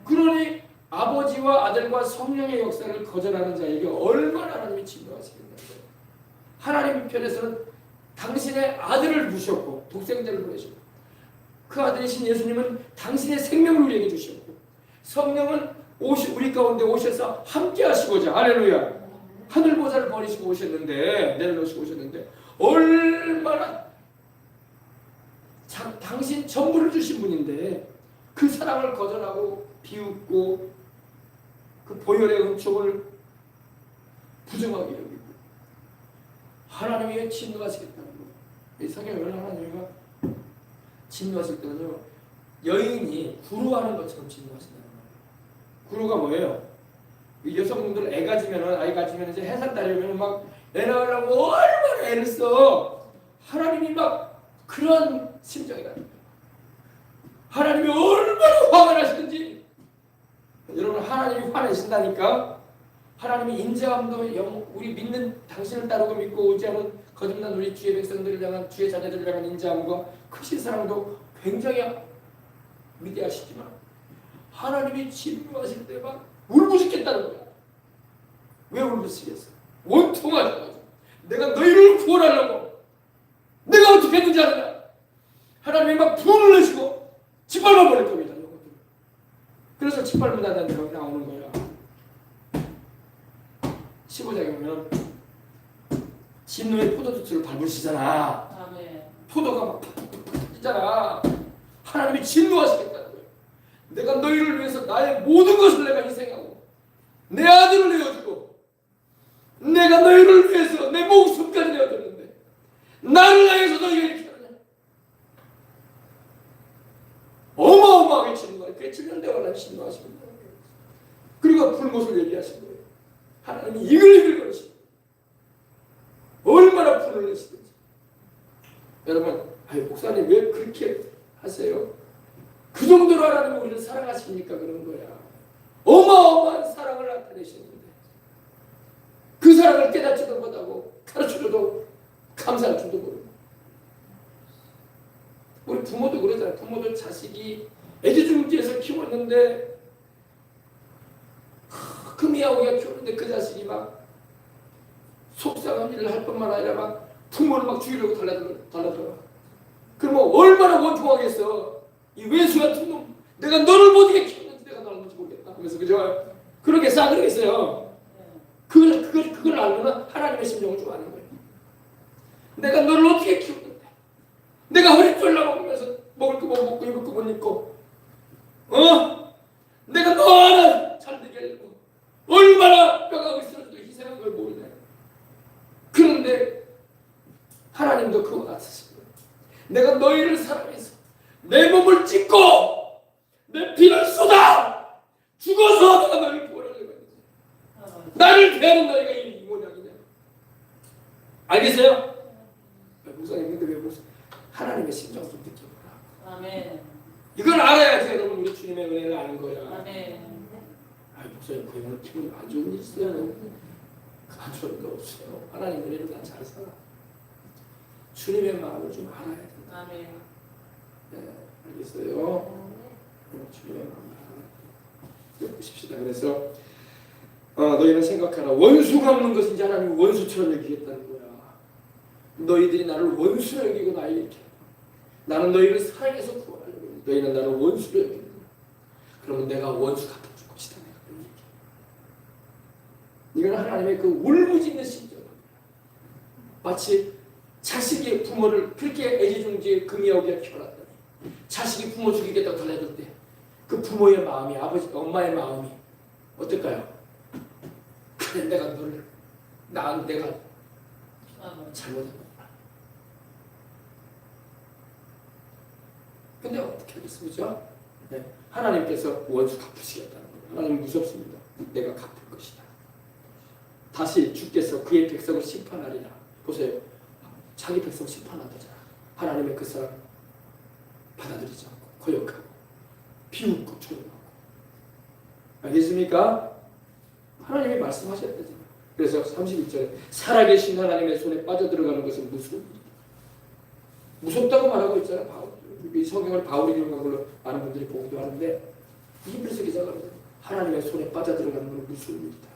그러니 아버지와 아들과 성령의 역사를 거절하는 자에게 얼마나 하나님이 진노하시겠냐고요. 하나님 편에서는 당신의 아들을 주셨고 독생자를 보내셨고 그 아들이신 예수님은 당신의 생명을 우리에게 주셨고 성령은 우리 가운데 오셔서 함께 하시고자 할렐루야. 하늘보좌를 버리시고 오셨는데 내려놓으시고 오셨는데 얼마나 당신 전부를 주신 분인데 그 사랑을 거절하고 비웃고 그 보혈의 은총을 부정하게 여기고 하나님이 진노하시겠다는 거예요. 이 성경에 하나님이 진노하실 때는요 여인이 구루하는 것처럼 진노하신다는 거예요. 구루가 뭐예요? 여성분들 애 가지면은 아이 가지면 이제 해산 따려면 막 애 낳으려고 얼마나 애를 써. 하나님이 막 그런 심정이라는 거예요. 하나님이 얼마나 화가 나시는지. 여러분 하나님이 화내신다니까. 하나님이 인자함도 우리 믿는 당신을 따르고 믿고 오지 않은 거듭난 우리 주의 백성들을 향한 주의 자녀들을 향한 인자함과 크신 사랑도 굉장히 위대하시지만 하나님이 진노하실 때 막 울부짖겠다는 거야. 왜 울부짖겠어? 원통하셔가지고 내가 너희를 구원하려고 내가 어떻게 했는지 아느냐. 하나님이 막 분을 내시고 짓밟아 버릴 겁니다. 그래서 짓밟는다는 내용이 나오는 거야. 15장에 보면 진노의 포도주를 밟으시잖아. 아멘. 포도가 막 팍팍팍 뛰잖아. 하나님이 진노하시겠다는 거예요. 내가 너희를 위해서 나의 모든 것을 내가 희생하고 내 아들을 내어주고 내가 너희를 위해서 내 목숨까지 내어줬는데 나를 향해서 너희가 이렇게 하느냐. 어마어마하게 진노하시고 그게 7년 대화를 진노하시는 거예요. 그리고 불못을 얘기하신 거예요. 하나님이 이글이글거리시고 얼마나 분을 내시든지. 여러분 목사님 왜 그렇게 하세요? 그 정도로 하나님은 우리를 사랑하시니까 그러는 거야. 어마어마한 사랑을 나타내시는데 그 사랑을 깨닫지도 못하고 가르쳐줘도 감사할 줄도 모르고. 우리 부모도 그러잖아요. 부모도 자식이 애지중지해서 키웠는데 그 금이야오기가 키우는데 그 자식이 막 속상한 일을 할 뿐만 아니라 막 부모를 막 죽이려고 달라들어. 그러면 얼마나 원통하겠어. 이 외수 같은 놈, 내가 너를 못하게 키웠는데 내가 너를 모르겠다 하면서, 그죠? 그렇게 싸그러겠어요. 그걸 알면 하나님의 심정을 좀 아는 거예요. 내가 너를 어떻게 키웠는데, 내가 허리 쫄라먹으면서 먹을 거 못 먹고 입을 거 못 입고, 내가 너 하나 잘 되게 하려고 얼마나 뼈가 으스러져도 희생한 걸 모르네. 그런데 하나님도 그와 같으신 거예요. 내가 너희를 사랑해서 내 몸을 찢고 내 피를 쏟아 죽어서 내가 너희를 구원하려고 했는데 나를 대하는 너희가 이 모양이냐. 알겠어요? 목사님, 근데 왜 무슨 하나님의 심정을 좀 느껴보라. 아멘. 이걸 알아야지 여러분 우리 주님의 은혜를 아는 거야. 아멘. 목사님 그 오늘 기분 안 좋은 일 있어요? 안 좋은 거 없어요. 하나님 은혜를 난 잘 살아. 주님의 마음을 좀 알아야 된다. 아멘. 네, 알겠어요? 주님의 마음을 알아야 보십시다. 그래서 너희는 생각하라. 원수가 없는 것은 이제 하나님 원수처럼 여기겠다는 거야. 너희들이 나를 원수로 여기고 나에게 이렇게 나는 너희를 사랑해서 구원하려고 해. 너희는 나를 원수로 여기는 거야. 그러면 내가 원수 갚아줄 것이다. 이건 하나님의 그 울부짖는 심정입니다. 마치 자식이 부모를 그렇게 애지중지에 금이야오기가 키워놨더니 자식이 부모 죽이겠다고 달려들 때 그 부모의 마음이, 아버지, 엄마의 마음이 어떨까요? 그래, 내가 너를 내가 잘못한 거구나. 근데 어떻게 하겠습니까? 네. 하나님께서 원수 갚으시겠다는 거예요. 하나님 무섭습니다. 내가 갚을 것이다. 다시 주께서 그의 백성을 심판하리라. 보세요. 자기 백성 심판한다잖아. 하나님의 그 사람 받아들이지 않고 거역하고 비웃고 조롱하고. 알겠습니까? 하나님이 말씀하셨다잖아. 그래서 31절에 살아계신 하나님의 손에 빠져들어가는 것은 무서운 일이다. 무섭다고 말하고 있잖아. 이 성경을 바울이 기록한 걸로 많은 분들이 보기도 하는데 히브리서 기자가 그러잖아. 하나님의 손에 빠져들어가는 것은 무서운 일이다.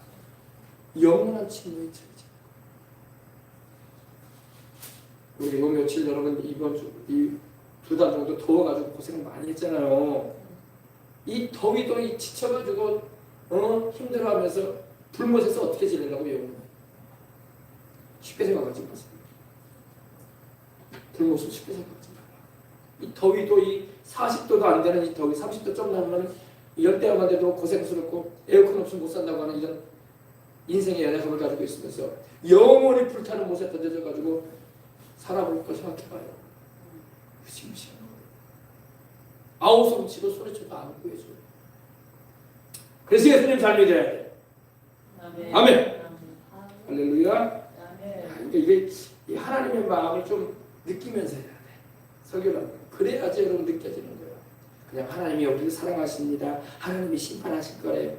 영원한 침노의 처지죠. 우리 요 며칠 여러분 이번 주 이 2달 정도 더워가지고 고생 많이 했잖아요. 이 더위도 이 지쳐가지고 힘들어하면서 불못에서 어떻게 지내려고 영원 쉽게 생각하지 마세요. 불못을 쉽게 생각하지 마세요. 이 더위도 이 40도도 안 되는 이 더위 30도 좀 나면 열대야만 돼도 고생스럽고 에어컨 없으면 못 산다고 하는 이런 인생의 연약함을 가지고 있으면서 영원히 불타는 못에 던져져가지고 살아볼 거 생각해봐요. 무시무시한 거. 아우성치고 소리쳐도 안 구해줘. 그래서 예수님 잘 믿어야 돼. 아멘. 아멘. 할렐루야. 아멘. 그러니까 이게 이 하나님의 마음을 좀 느끼면서 해야 돼. 설교를 그래야지 여러분 느껴지는 거예요. 그냥 하나님이 우리를 사랑하십니다. 하나님이 심판하실 거래요.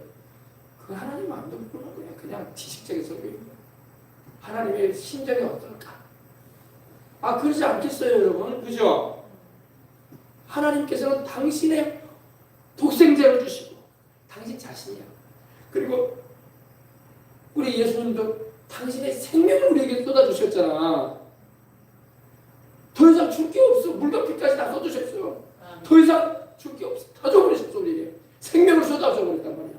그 하나님 마음도 모르는 거야. 그냥 지식적인 설교인 거야. 하나님의 심정이 어떨까? 그러지 않겠어요, 여러분? 그죠? 하나님께서는 당신의 독생자를 주시고 당신 자신이야. 그리고 우리 예수님도 당신의 생명을 우리에게 쏟아주셨잖아. 더 이상 줄 게 없어. 물과 피까지 다 쏟으셨어요. 더 이상 줄 게 없어. 다 줘버리셨어, 우리에게. 생명을 쏟아줘버렸단 말이야.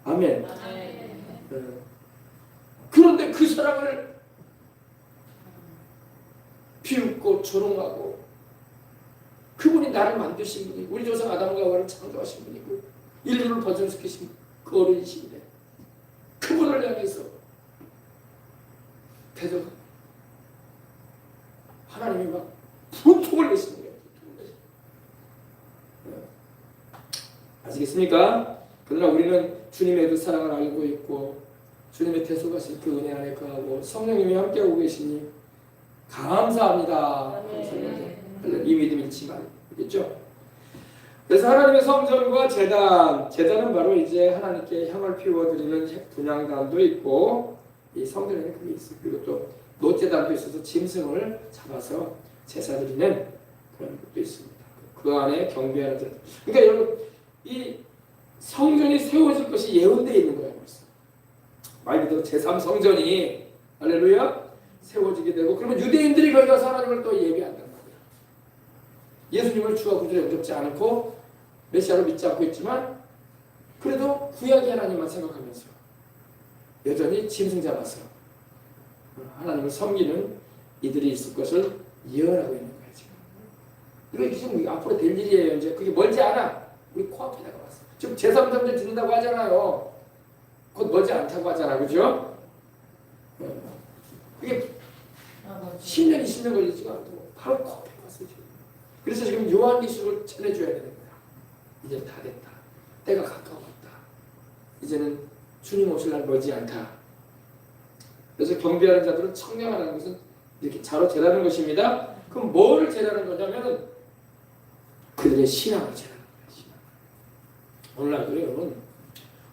아멘. 네. 그런데 그 사랑을 비웃고 조롱하고 그분이 나를 만드신 분이고 우리 조상 아담과 하와를 창조하신 분이고 인류를 번성시키신 그 어른이신데 그분을 향해서 대적 하나님이 막 분통을 내시는 거예요. 아시겠습니까? 그러나 우리는 주님의 그 사랑을 알고 있고 주님의 대속하신 그 은혜 안에 거하고 성령님이 함께하고 계시니 감사합니다. 감사합니다. 이 믿음이 있지만 그렇죠? 그래서 하나님의 성전과 제단은 바로 이제 하나님께 향을 피워드리는 분향단도 있고 이 성전에는 그게 있어요. 그리고 또 노제단도 있어서 짐승을 잡아서 제사드리는 그런 것도 있습니다. 그 안에 경배하는 자. 그러니까 여러분 이 성전이 세워질 것이 예언되어 있는 거예요. 벌써. 말 그대로 제3성전이 할렐루야 세워지게 되고 그러면 유대인들이 거기 가서 하나님을 또 예배한단 말이에요. 예수님을 주와 구주로 영접지 않고 메시아로 믿지 않고 있지만 그래도 구약의 하나님만 생각하면서 여전히 짐승 잡아서 하나님을 섬기는 이들이 있을 것을 예언하고 있는 거예요. 지금. 이거 지금 앞으로 될 일이에요. 이제 그게 멀지 않아. 우리 코앞에다가 왔어. 지금 제3성전 짓는다고 하잖아요. 곧 멀지 않다고 하잖아. 그죠? 그게 10년, 20년 걸리지가 않고 바로 코앞에 왔어요. 지금. 그래서 지금 요한계시록을 전해줘야 되는 거야. 이제 다 됐다. 때가 가까웠다. 이제는 주님 오실 날 멀지 않다. 그래서 경배하는 자들은 청량하는 것은 이렇게 자로 재라는 것입니다. 그럼 뭐를 재라는 거냐면은 그들의 신앙을 재라는 거예요. 신앙. 오늘날도 여러분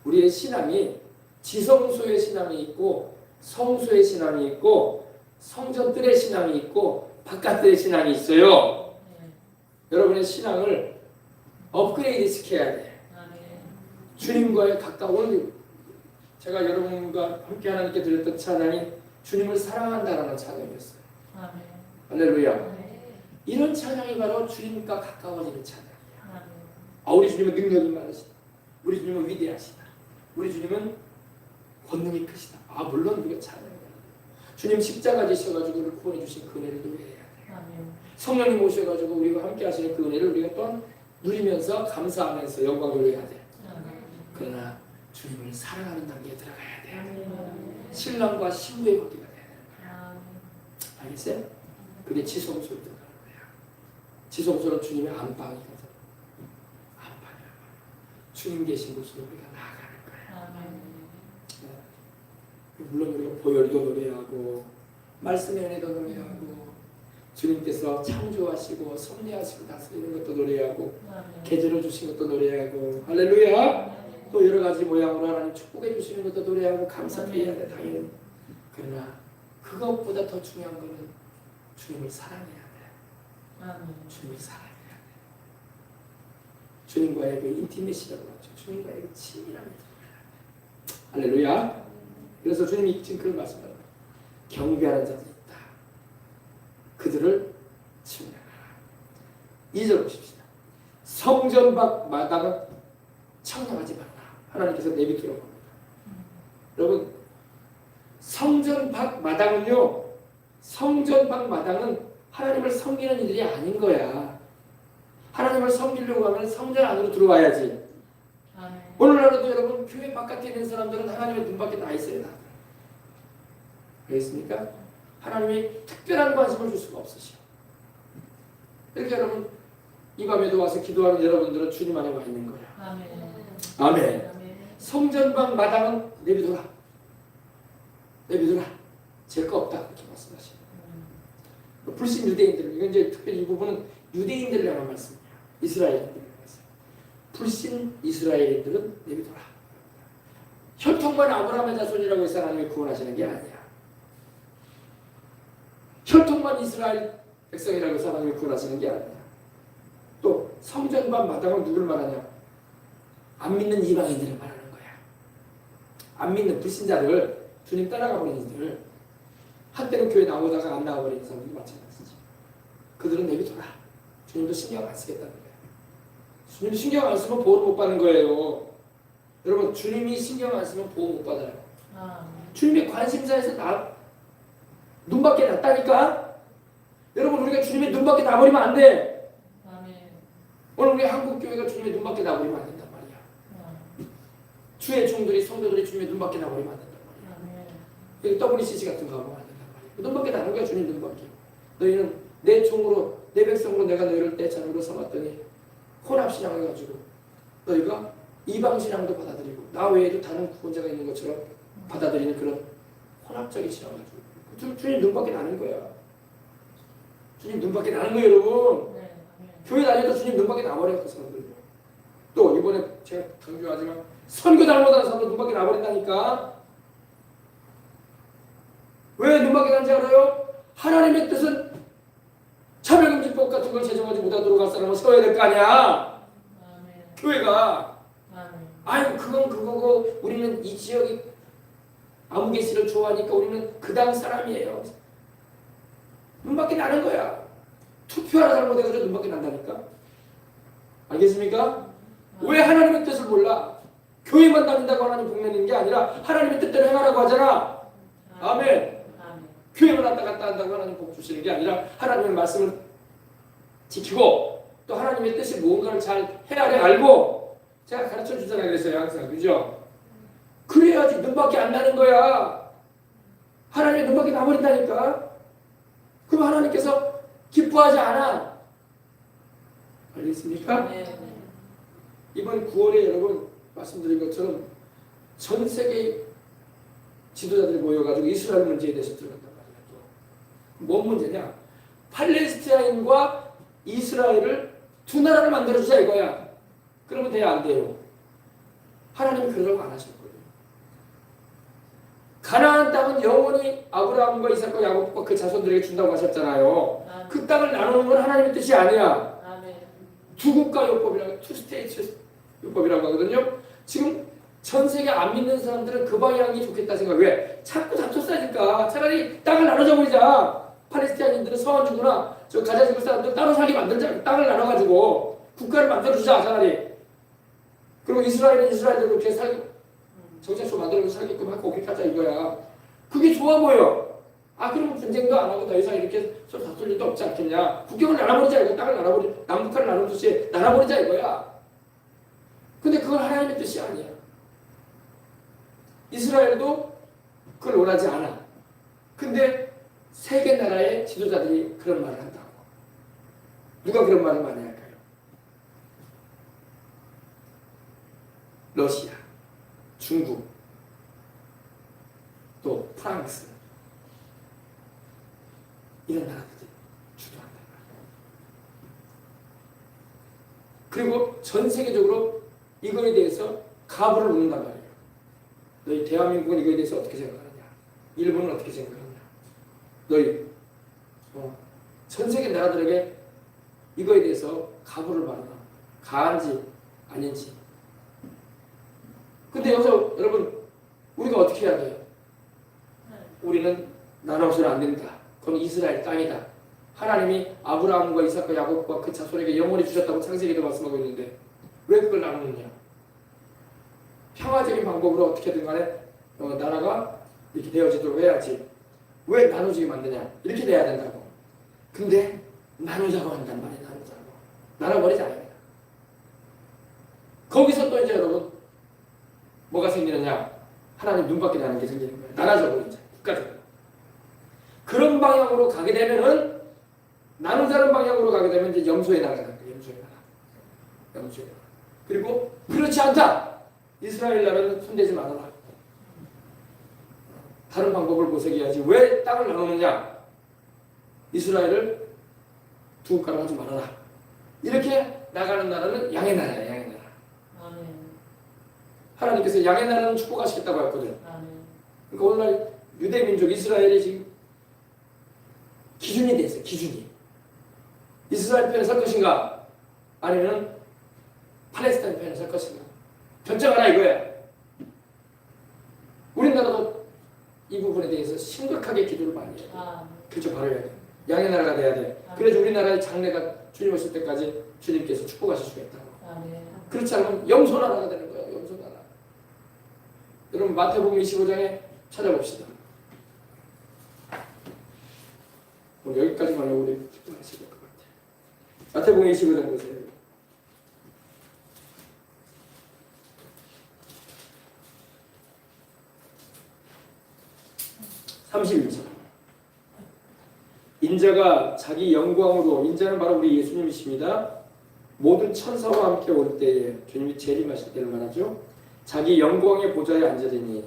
우리의 신앙이 지성소의 신앙이 있고 성소의 신앙이 있고 성전들의 신앙이 있고 바깥들의 신앙이 있어요. 여러분의 신앙을 업그레이드 시켜야 돼. 주님과의 가까운 제가 여러분과 함께 하나님께 드렸던 찬양이 주님을 사랑한다라는 찬양이었어요. 할렐루야. 이런 찬양이 바로 주님과 가까워지는 찬양이야. 우리 주님은 능력이 많으시다. 우리 주님은 위대하시다. 우리 주님은 권능이 크시다. 물론 우리가 찬양해야 돼. 주님 십자가 지셔가지고 우리를 구원해 주신 그 은혜를 노래해야 돼. 성령님 오셔가지고 우리가 함께 하시는 그 은혜를 우리가 또 누리면서 감사하면서 영광 돌려야 돼. 그러나 주님을 사랑하는 단계에 들어가야 돼. 신랑과 신부의 관계가 돼야 돼. 알겠어요? 그게 지성소에 들어가는 거야. 지성소는 주님의 안방이거든. 안방이야. 주님 계신 곳으로 우리가 나아가는 거야. 물론 우리가 보혈도 노래하고 말씀의 은혜도 노래하고 주님께서 창조하시고 섭리하시고 다스리는 것도 노래하고 계절을 주신 것도 노래하고 할렐루야. 또 여러 가지 모양으로 하나님 축복해 주시는 것도 노래하고 감사드려야 돼. 당연히. 그러나 그것보다 더 중요한 것은 주님을 사랑해야 돼. 주님을 사랑해야 돼. 주님과의 그 인티메시라고 하죠. 주님과의 그 친밀함이 들어야 돼. 할렐루야. 그래서 주님이 지금 그런 말씀을 합니다. 경배하는 자들이 있다. 그들을 침략하라. 2절 보십시다. 성전 밖 마당은 청량하지 말라. 하나님께서 내비두라고 합니다. 여러분 성전 밖 마당은요. 성전 밖 마당은 하나님을 섬기는 일이 아닌 거야. 하나님을 섬기려고 하면 성전 안으로 들어와야지. 오늘날에도 여러분 교회 바깥에 있는 사람들은 하나님의 눈 밖에 나 있어요. 다들. 알겠습니까? 하나님이 특별한 관심을 줄 수가 없으시오. 그러니까 여러분 이 밤에도 와서 기도하는 여러분들은 주님 안에 와 있는 거야. 아멘. 성전방 마당은 내비둬라. 내비둬라. 제 거 없다. 그렇게 말씀하시는 거예요. 불신 유대인들, 이건 이제 특별히 이 부분은 유대인들을 향한 말씀이야. 이스라엘인들을 향한 말씀. 불신 이스라엘인들은 내비둬라. 혈통만 아브라함의 자손이라고 해서 하나님이 구원하시는 게 아니야. 혈통만 이스라엘 백성이라고 해서 하나님이 구원하시는 게 아니야. 또 성전방 마당은 누굴 말하냐? 안 믿는 이방인들을 말하는 거야. 안 믿는 불신자들, 주님 따라가 버리는 이들, 한때는 교회 나오다가 안 나와버리는 사람들이 마찬가지지. 그들은 내비둬라. 주님도 신경 안 쓰겠다는 거야. 주님 신경 안 쓰면 보호를 못 받는 거예요. 여러분 주님이 신경 안 쓰면 보호 못 받아요. 주님의 관심사에서 눈밖에 났다니까. 여러분 우리가 주님의 눈밖에 나버리면 안 돼. 오늘 우리 한국교회가 주님의 눈밖에 나버리면 안 된단 말이야. 주의 종들이 성도들이 주님의 눈밖에 나버리면 안 된단 말이야. 여기 WCC 같은 거 하면 안 된단 말이야. 눈밖에 나는 거야. 주님 눈밖에. 너희는 내 종으로 내 백성으로 내가 너희를 내 자녀로 삼았더니 혼합신앙을 가지고 너희가 이방신앙도 받아들이고 나 외에도 다른 구원자가 있는 것처럼 받아들이는 그런 혼합적인 신앙을 가지고 주님 눈밖에 나는 거야. 주님 눈밖에 나는 거예요 여러분. 교회 다녀도 주님 눈밖에 나버려요. 그 사람들. 또 이번에 제가 강조하지만 선교 잘못하는 사람도 눈밖에 나버린다니까. 왜 눈밖에 난지 알아요? 하나님의 뜻은 차별금지법 같은 걸 제정하지 못하도록 할 사람은 세워야 될 거 아니야. 교회가. 아유 그건 그거고 우리는 이 지역이 아무개씨를 좋아하니까 우리는 그 당 사람이에요. 눈밖에 나는 거야. 투표하라 잘못해가지고 눈밖에 난다니까. 알겠습니까? 왜 하나님의 뜻을 몰라? 교회만 다닌다고 하나님 복 내는 게 아니라 하나님의 뜻대로 행하라고 하잖아. 아멘. 교회만 왔다 갔다 한다고 하나님 복 주시는 게 아니라 하나님의 말씀을 지키고 또 하나님의 뜻이 무언가를 잘 헤아려 알고 제가 가르쳐 주잖아요. 그랬어요. 항상. 그죠? 그래야지 눈밖에 안 나는 거야. 하나님의 눈밖에 나버린다니까. 그럼 하나님께서 기뻐하지 않아. 알겠습니까? 이번 9월에 여러분 말씀드린 것처럼 전 세계 지도자들이 모여가지고 이스라엘 문제에 대해서 들어간단 말이야. 뭔 문제냐? 팔레스타인과 이스라엘을 두 나라를 만들어주자 이거야. 그러면 돼야 안 돼요? 하나님이 그러라고 안 하실 거예요. 가나안 땅은 영원히 아브라함과 이삭과 야곱과 그 자손들에게 준다고 하셨잖아요. 그 땅을 나누는 건 하나님의 뜻이 아니야. 두 국가 요법이라고, 투 스테이트 요법이라고 하거든요. 지금 전 세계 안 믿는 사람들은 그 방향이 좋겠다 생각. 왜? 자꾸 다퉜으니까 차라리 땅을 나눠줘 버리자. 팔레스타인인들은 서원주구나 저 가자 지구 사람들 따로 살게 만들자. 땅을 나눠가지고 국가를 만들어주자 차라리. 그리고 이스라엘은 이스라엘대로 이렇게 정착소 만들어서 살게끔 하고 그렇게 하자 이거야. 그게 좋아 보여. 아 그러면 분쟁도 안 하고 더 이상 이렇게 서로 다툴 일도 없지 않겠냐. 국경을 나눠버리자 이거. 땅을 남북한을 나누듯이 나눠버리자 이거야. 근데 그건 하나님의 뜻이 아니야. 이스라엘도 그걸 원하지 않아. 근데 세계 나라의 지도자들이 그런 말을 한다고. 누가 그런 말을 많이 할까요? 러시아, 중국, 또 프랑스 이런 나라들이 주도한단 말이에요. 그리고 전 세계적으로 이거에 대해서 가부를 묻는단 말이에요. 너희 대한민국은 이거에 대해서 어떻게 생각하느냐? 일본은 어떻게 생각하느냐? 너희 전 세계 나라들에게 이거에 대해서 가부를 말하라. 가한지 아닌지. 근데 여기서 여러분 우리가 어떻게 해야 돼요? 우리는 나눠서는 안 된다. 그건 이스라엘 땅이다. 하나님이 아브라함과 이삭과 야곱과 그 자손에게 영원히 주셨다고 창세기도 말씀하고 있는데 왜 그걸 나누느냐? 평화적인 방법으로 어떻게든 간에 나라가 이렇게 되어지도록 해야지. 왜 나누지게 만드냐? 이렇게 돼야 된다고. 근데 나누자고 한단 말이야. 나누자고. 나눠버리자. 거기서 또 이제 여러분 뭐가 생기느냐? 하나님 눈밖에 나는 게 생기는 거예요. 나눠져 버리자. 국가적으로. 그런 방향으로 가게 되면은 나누자는 방향으로 가게 되면 이제 염소의 나라가 돼요. 염소의 나라. 염소의 나라. 그리고 그렇지 않다. 이스라엘 나라는 손대지 말아라. 다른 방법을 모색해야지. 왜 땅을 나누느냐? 이스라엘을 두 국가로 하지 말아라. 이렇게 나가는 나라는 양의 나라야. 양의 나라. 하나님께서 양의 나라는 축복하시겠다고 했거든요. 그러니까 오늘날 유대민족 이스라엘이 지금 기준이 돼 있어요. 기준이. 이스라엘 편에 설 것인가? 아니면 팔레스타인 편에 설 것인가? 결정하라 이거야. 우리나라도 이 부분에 대해서 심각하게 기도를 많이 해요. 그렇죠. 바로 해야 돼. 양의 나라가 돼야 돼. 그래서 우리나라의 장래가 주님 오실 때까지 주님께서 축복하실 수가 있다고. 그렇지 않으면 염소 나라가 되는 거예요. 염소 나라. 여러분 마태복음 25장에 찾아봅시다. 여기까지만 하고 우리 집중하셔야 될 것 같아요. 마태복음 25장 보세요. 인자가 자기 영광으로, 인자는 바로 우리 예수님이십니다. 모든 천사와 함께 올 때에, 주님이 재림하실 때를 말하죠. 자기 영광의 보좌에 앉으리니,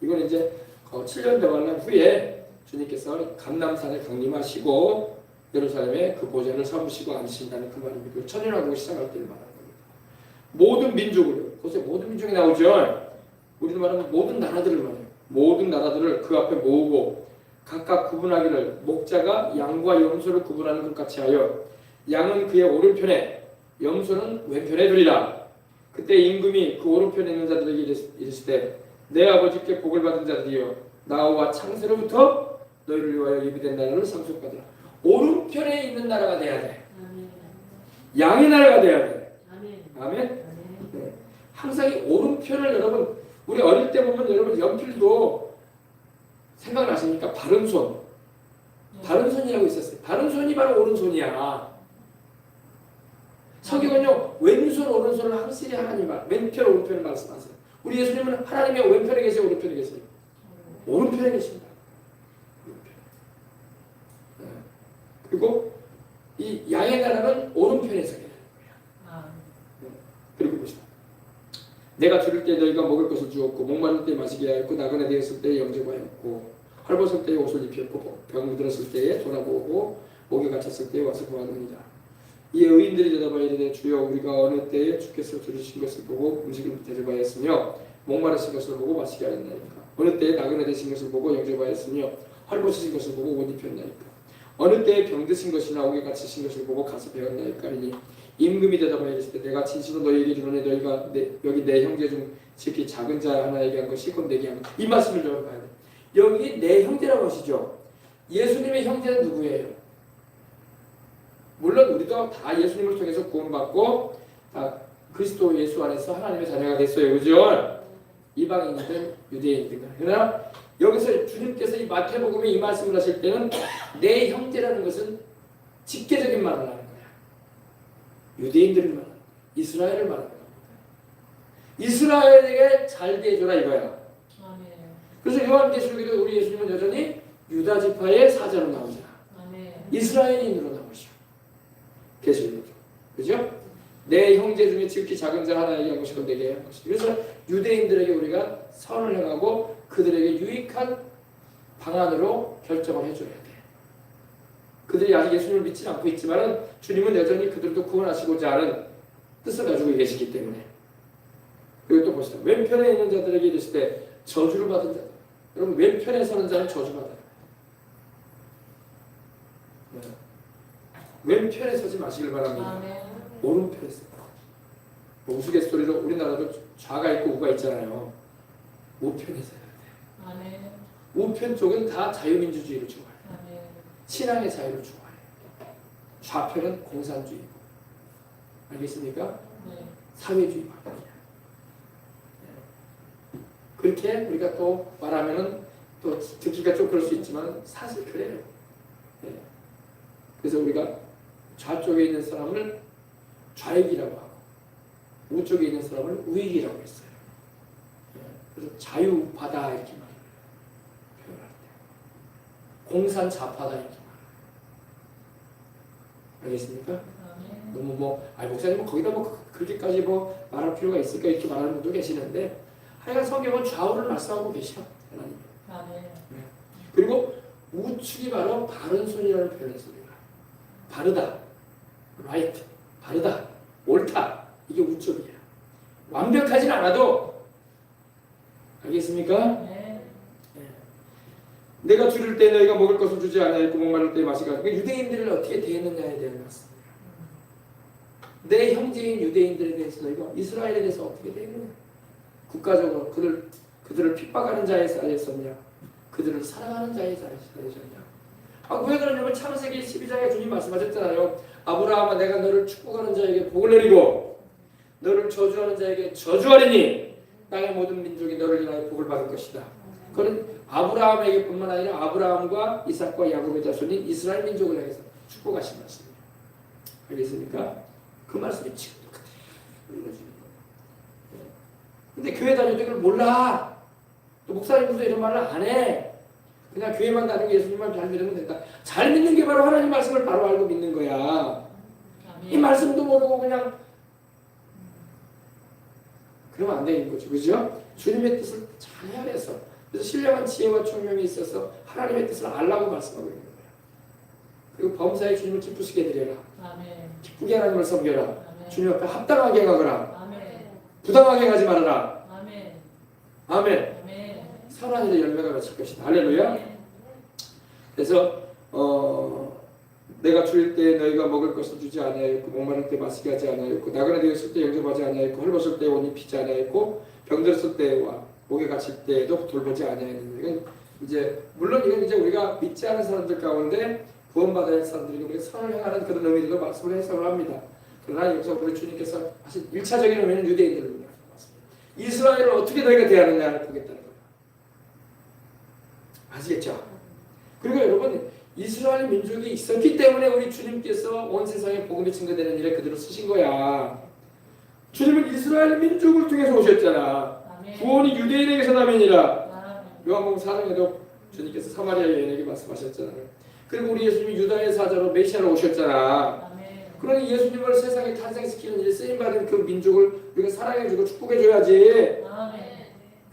이건 이제 7년 동안 후에 주님께서 감람산에 강림하시고 예루살렘에 그 보좌를 삼으시고 앉으신다는 그 말입니다. 천년왕국이 시작할 때를 말하는 겁니다. 모든 민족을, 보세요. 모든 민족이 나오죠. 우리도 말하면 모든 나라들을 말해요. 모든 나라들을 그 앞에 모으고 각각 구분하기를 목자가 양과 염소를 구분하는 것 같이 하여 양은 그의 오른편에 염소는 왼편에 두리라. 그때 임금이 그 오른편에 있는 자들에게 이르시되 내 아버지께 복을 받은 자들이여 나와 창세로부터 너희를 위하여 예비된 나라를 상속받으라. 오른편에 있는 나라가 돼야 돼. 아멘. 양의 나라가 돼야 돼. 아멘. 아멘. 아멘. 네. 항상 이 오른편을 여러분 우리 어릴 때 보면 여러분 연필도 생각나십니까? 바른 손. 바른 손이라고 있었어요. 바른 손이 바로 오른손이야. 성경은요 왼손 오른손을 확실히 하나님 왼편 오른편을 말씀하세요. 우리 예수님은 하나님의 왼편에 계세요, 오른편에 계세요? 오른편에 계십니다. 오른편. 네. 그리고 이 양의 나라는 오른편에 서게 되는 거예요. 네. 그리고 보시다. 내가 줄일 때 너희가 먹을 것을 주었고 목마를 때 마시게 하였고 나그네 되었을 때 영접하였고 헐벗을 때에 옷을 입혔고 병 들었을 때에 돌아보고 목에 갇혔을 때에 와서 구하느니라. 이 의인들이 대답하여 이르되 주여 우리가 어느 때에 주께서 들으신 것을 보고 음식을 대접하였으며 목마르신 것을 보고 마시게 하였나이까. 어느 때에 나그네 되신 것을 보고 영접하였으며 헐벗으신 것을 보고 옷 입혔나이까. 어느 때에 병드신 것이나 옥에 갇히신 것을 보고 가서 배웠나이까. 하니 임금이 대답하여 이르시되 내가 진실로 너희에게 이르노니 너희가 여기 내 형제 중 특히 작은 자 하나에게 한 것이 곧 내게 한 것. 이 말씀을 좀 봐야 돼. 여기 내 형제라고 하시죠. 예수님의 형제는 누구예요? 물론 우리도 다 예수님을 통해서 구원받고 다 그리스도 예수 안에서 하나님의 자녀가 됐어요. 그죠? 이방인이든 유대인이든. 그러나 여기서 주님께서 이 마태복음에 이 말씀을 하실 때는 내 형제라는 것은 직계적인 말을 하는 거야. 유대인들을 말하는 거야. 이스라엘을 말하는 겁니다. 이스라엘에게 잘 대해줘라 이거야. 그래서 요한계시록에도 우리 예수님은 여전히 유다 지파의 사자로 나오잖아. 이스라엘인으로 나오셔. 계시록으로. 그죠? 내 형제 중에 지극히 작은 자 하나에게 한 것이고 내게 한 것이고. 그래서 유대인들에게 우리가 선을 행하고 그들에게 유익한 방안으로 결정을 해줘야 돼. 그들이 아직 예수님을 믿지 않고 있지만 주님은 여전히 그들도 구원하시고자 하는 뜻을 가지고 계시기 때문에. 그리고 또 보시다. 왼편에 있는 자들에게 이르시되 저주를 받은 자. 여러분 왼편에 서는 자는 저주받아요. 네. 왼편에 서지 마시길 바랍니다. 오른편에 서요. 우스갯소리로 우리나라도 좌가 있고 우가 있잖아요. 우편에 서야 돼요. 우편 쪽은 다 자유민주주의를 좋아해요. 신앙의 자유를 좋아해요. 좌편은 공산주의고. 알겠습니까? 사회주의 방향이야. 그렇게 우리가 또 말하면은 또 듣기가 좀 그럴 수 있지만 사실 그래요. 네. 그래서 우리가 좌쪽에 있는 사람을 좌익이라고 하고 우쪽에 있는 사람을 우익이라고 했어요. 네. 그래서 자유파다 이렇게 표현할 때 공산좌파다 이렇게 알겠습니까? 너무 목사님 거기다 그렇게까지 말할 필요가 있을까 이렇게 말하는 분도 계시는데 하여간 성경은 좌우를 말씀하고 계셔 하나님. 네. 그리고 우측이 바로 바른 손이라는 표현에서 우리가 바르다, right, 바르다, 옳다 이게 우쪽이야. 완벽하진 않아도 알겠습니까? 네. 내가 줄일 때 너희가 먹을 것을 주지 않아있고 목마를 때 마시게 하고 유대인들을 어떻게 대했느냐에 대한 말씀입니다. 내 형제인 유대인들에 대해서 너희가 이스라엘에 대해서 어떻게 대했느냐? 국가적으로 그들을 핍박하는 자에 살렸었냐? 그들을 사랑하는 자에 살렸었냐? 왜 그러냐면 창세기 12장에 주님 말씀하셨잖아요. 아브라함아 내가 너를 축복하는 자에게 복을 내리고 너를 저주하는 자에게 저주하리니 땅의 모든 민족이 너를 인하여 복을 받을 것이다. 그건 아브라함에게 뿐만 아니라 아브라함과 이삭과 야곱의 자손인 이스라엘 민족을 향해서 축복하신 말씀이에요. 알겠습니까? 그 말씀이 지금도 그대로 이루어지는 거예요. 근데 교회 다닐 때 그걸 몰라. 또 목사님도 이런 말을 안 해. 그냥 교회만 다니고 예수님만 잘 믿으면 된다. 잘 믿는 게 바로 하나님 말씀을 바로 알고 믿는 거야. 이 말씀도 모르고 그냥 그러면 안 되는 거죠. 그죠? 주님의 뜻을 잘 헤아려서 그래서 신령한 지혜와 총명이 있어서 하나님의 뜻을 알라고 말씀하고 있는 거예요. 그리고 범사에 주님을 기쁘시게 드려라. 기쁘게 하나님을 섬겨라. 주님 앞에 합당하게 행하거라. 부당하게 행하지 말아라. 아멘. 선한 일의 열매가 맺힐 것이다. 할렐루야. 그래서 내가 추울 때 너희가 먹을 것을 주지 아니하였고 목마를 때 마시게 하지 아니하였고 나그네 되었을 때 영접하지 아니하였고 헐벗을 때 옷 입히지 아니하였고 병들었을 때와 목에 갇힐 때에도 돌보지 아니하였느니라. 이건 이제 물론 이건 이제 우리가 믿지 않은 사람들 가운데 구원받아야 할 사람들이 우리가 선을 행하는 그런 의미로 말씀을 해석을 합니다. 그러나 여기서 우리 주님께서 하신 1차적인 의미는 유대인들을 말씀하십니다. 이스라엘을 어떻게 너희가 대하느냐를 보겠다는 거예요. 아시겠죠? 그리고 여러분 이스라엘 민족이 있었기 때문에 우리 주님께서 온 세상에 복음이 증거되는 일에 그대로 쓰신 거야. 주님은 이스라엘 민족을 통해서 오셨잖아. 아멘. 구원이 유대인에게서 나면이라. 아멘. 요한복음 4장에도 주님께서 사마리아 여인에게 말씀하셨잖아요. 그리고 우리 예수님이 유다의 사자로 메시아로 오셨잖아. 아멘. 그러니 예수님을 세상에 탄생시키는 일에 쓰임받은 그 민족을 우리가 사랑해주고 축복해줘야지. 아멘.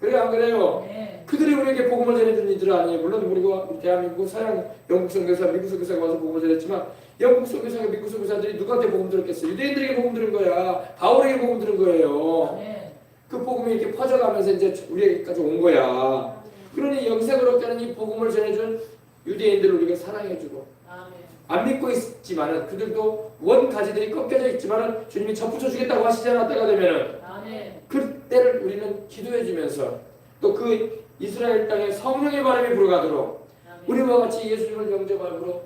그래 안 그래요? 네. 그들이 우리에게 복음을 전해준 이들 아니에요. 물론 우리가 대한민국 서양 영국 선교사, 미국 선교사가 와서 복음을 전했지만 영국 선교사가 미국 선교사들이 누구한테 복음 들었겠어요? 유대인들에게 복음 들은 거야. 바울에게 복음 들은 거예요. 아멘. 그 복음이 이렇게 퍼져가면서 이제 우리에게까지 온 거야. 그러니 영생으로 가는 이 복음을 전해준 유대인들을 우리가 사랑해주고 아멘. 안 믿고 있지만은 그들도 원 가지들이 꺾여져 있지만은 주님이 접붙여 주겠다고 하시잖아. 때가 되면은 아멘. 그때를 우리는 기도해주면서 또 그 이스라엘 땅에 성령의 바람이 불어가도록 우리와 같이 예수님을 영접함으로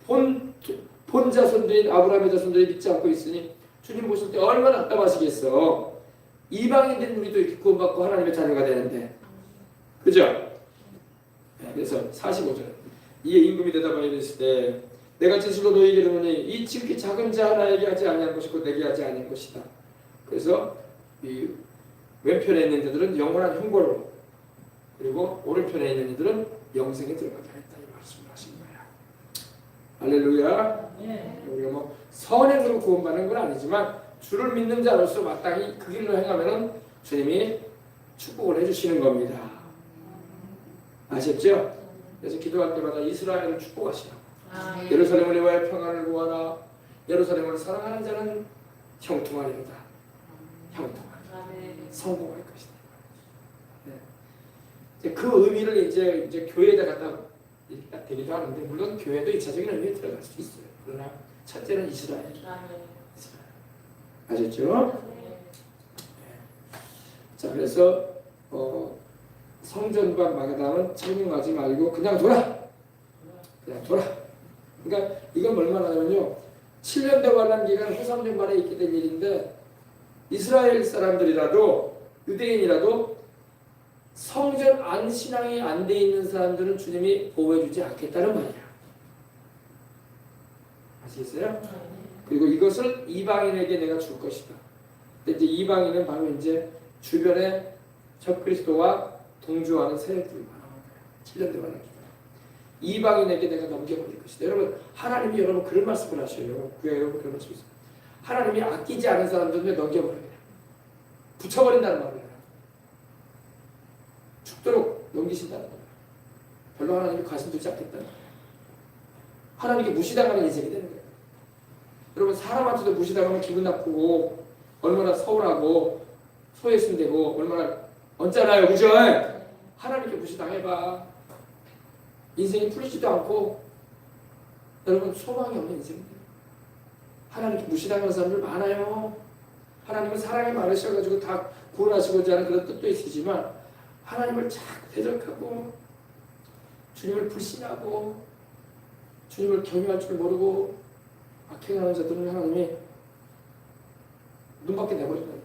본 자손들인 아브라함의 자손들이 믿지 않고 있으니 주님 보실 때 얼마나 답답하시겠어. 이방인들은 우리도 이렇게 구원받고 하나님의 자녀가 되는데 그죠? 네, 그래서 45절 이에 임금이 대답하여 이르시되 때 내가 진실로 너희에게 이르노니 이 지극히 작은 자 하나에게 하지 아니한 것이고 내게 하지 아니한 것이다. 그래서 이 왼편에 있는 자들은 영원한 형벌로 그리고 오른편에 있는 이들은 영생에 들어가게 했다. 이 말씀을 하신 거야. 할렐루야. 네. 우리가 뭐 선행으로 구원받는 건 아니지만 주를 믿는 자로서 마땅히 그 길로 행하면은 주님이 축복을 해주시는 겁니다. 아셨죠? 그래서 기도할 때마다 이스라엘을 축복하시라고. 아멘. 예루살렘을 위하여 평안을 구하라. 예루살렘을 사랑하는 자는 형통하리로다. 형통하리로다. 아멘. 성공할 것이다. 네. 이제 그 의미를 이제 교회에다 갖다 대기도 하는데 물론 교회도 2차적인 의미에 들어갈 수 있어요. 그러나 첫째는 이스라엘. 아멘. 아셨죠? 네. 자 그래서 성전과 마가담은 착용하지 말고 그냥 둬라. 그냥 둬라. 그러니까 이건 뭘 말하냐면요. 7년대 관람 기간 후 3년 만에 있게 된 일인데 이스라엘 사람들이라도 유대인이라도 성전 안 신앙이 안 돼 있는 사람들은 주님이 보호해주지 않겠다는 말이야. 아시겠어요? 그리고 이것을 이방인에게 내가 줄 것이다. 근데 이제 이방인은 바로 이제 주변에 적그리스도와 동조하는 세력들을 말하는 거예요. 7년대 관람 기간. 이방인에게 내가 넘겨버릴 것이다. 여러분 하나님이 여러분 그런 말씀을 하셔요. 구약 여러분 그런 말씀을 하세요. 하나님이 아끼지 않은 사람들은 넘겨버려요. 붙여버린다는 말을 해요. 죽도록 넘기신다는 거예요. 별로 하나님이 관심 두지 않겠다는 거예요. 하나님께 무시당하는 인생이 되는 거예요. 여러분 사람한테도 무시당하면 기분 나쁘고 얼마나 서운하고 소외심되고 얼마나 언짢아요. 그죠? 하나님께 무시당해봐. 인생이 풀리지도 않고 여러분 소망이 없는 인생이에요. 하나님께 무시당하는 사람들 많아요. 하나님은 사랑이 많으셔가지고 다 구원하시고자 하는 그런 뜻도 있으지만 하나님을 자꾸 대적하고 주님을 불신하고 주님을 경외할 줄 모르고 악행하는 자들은 하나님이 눈밖에 내버린다니까요.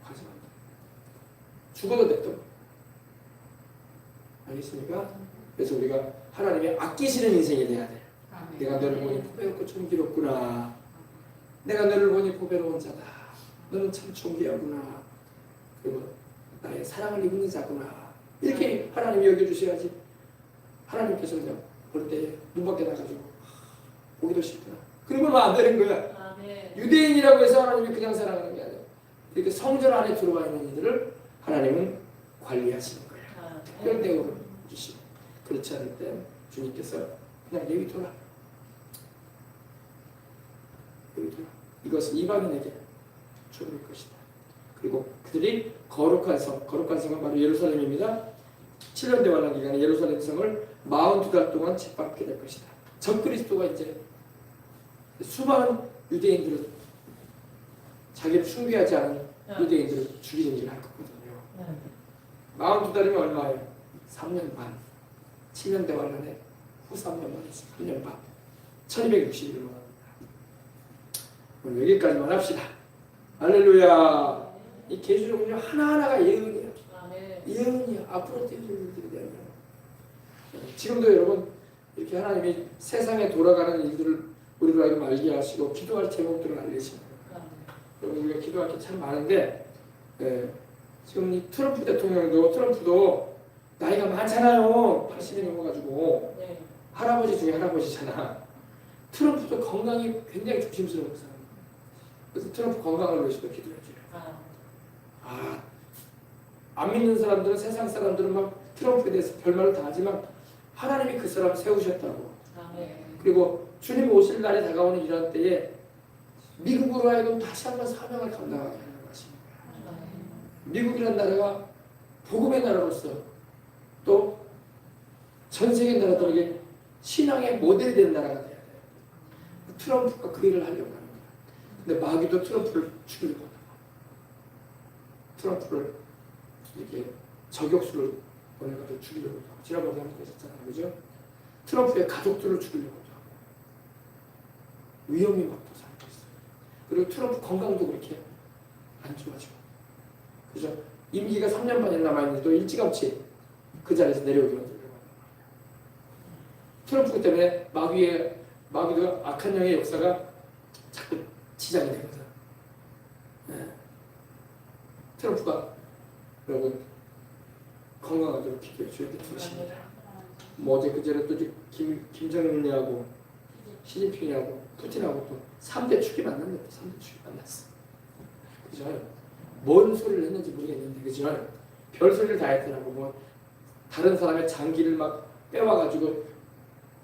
가지 말라. 죽어도 냅둬. 알겠습니까? 그래서 우리가 하나님이 아끼시는 인생이 돼야 돼. 내가 너를 보니 포배롭고 존귀롭구나. 내가 너를 보니 포배로운 자다. 너는 참 존귀하구나. 그리고 나의 사랑을 입는 자구나. 이렇게 하나님이 여겨주셔야지. 하나님께서 그냥 볼 때 눈밖에 나가지고 보기도 싫구나. 그러면 안 되는 거야. 아멘. 유대인이라고 해서 하나님이 그냥 사랑하는 게 아니라 이렇게 성전 안에 들어와 있는 이들을 하나님은 관리하시는 거야. 특별 대우를 주시고 그렇지 않을 때 주님께서 그냥 여기 돌아. 여기 돌아. 이것은 이방인에게 주어질 것이다. 그리고 그들이 거룩한 성은 바로 예루살렘입니다. 7년대 관람 기간에 예루살렘 성을 42달 동안 짓밟게 될 것이다. 적그리스도가 이제 수많은 유대인들을 자기를 숭배하지 않은 유대인들을 죽이는 일을 할 거거든요. 42달이면 얼마예요? 3년 반. 7년 대환란에 후 3년 만에 3년 반. 1260일로 합니다. 오늘 여기까지만 합시다. 할렐루야. 이 계시록은요 하나하나가 예언이에요. 예언이야. 앞으로 될 일들에 대한 예언. 지금도 여러분 이렇게 하나님이 세상에 돌아가는 일들을 우리로 하여금 알게 하시고 기도할 제목들을 알리시는 거예요. 여러분 우리가 기도할 게 참 많은데 지금 이 트럼프도 나이가 많잖아요. 80이 넘어가지고 할아버지 중에 할아버지잖아. 트럼프도 건강이 굉장히 조심스러운 사람. 그래서 트럼프 건강을 위해서도 기도해줘요. 안 믿는 사람들은 세상 사람들은 막 트럼프에 대해서 별말을 다 하지만 하나님이 그 사람을 세우셨다고. 그리고 주님 오실 날이 다가오는 이런 때에 미국으로 하여금 다시 한번 사명을 감당하게 하는 것입니다. 미국이라는 나라가 복음의 나라로서 또 전 세계 나라들에게 신앙의 모델이 되는 나라가 돼야 돼요. 트럼프가 그 일을 하려고 하는 거예요. 근데 마귀도 트럼프를 죽이려고 합니다. 트럼프를 이렇게 저격수를 보내가지고 죽이려고 하고 지난번에 한번 계셨잖아요. 그죠? 트럼프의 가족들을 죽이려고 하고 위험이 막 도사하고 있어요. 그리고 트럼프 건강도 그렇게 안 좋아지고 그죠? 임기가 3년 반이 남아있는데도 일찌감치 그 자리에서 내려오기로 하더라고요. 트럼프 때문에 마귀도 악한 영의 역사가 자꾸 지장이 되거든. 트럼프가 여러분 건강하도록 기도해 주셔야 되십니다. 뭐 어제 그제는 또 김정은이하고 시진핑이하고 푸틴하고 또 3대 축이 만났는데 3대 축이 만났어. 그죠? 뭔 소리를 했는지 모르겠는데 그죠? 별 소리를 다 했더라고. 뭐 다른 사람의 장기를 막 빼와가지고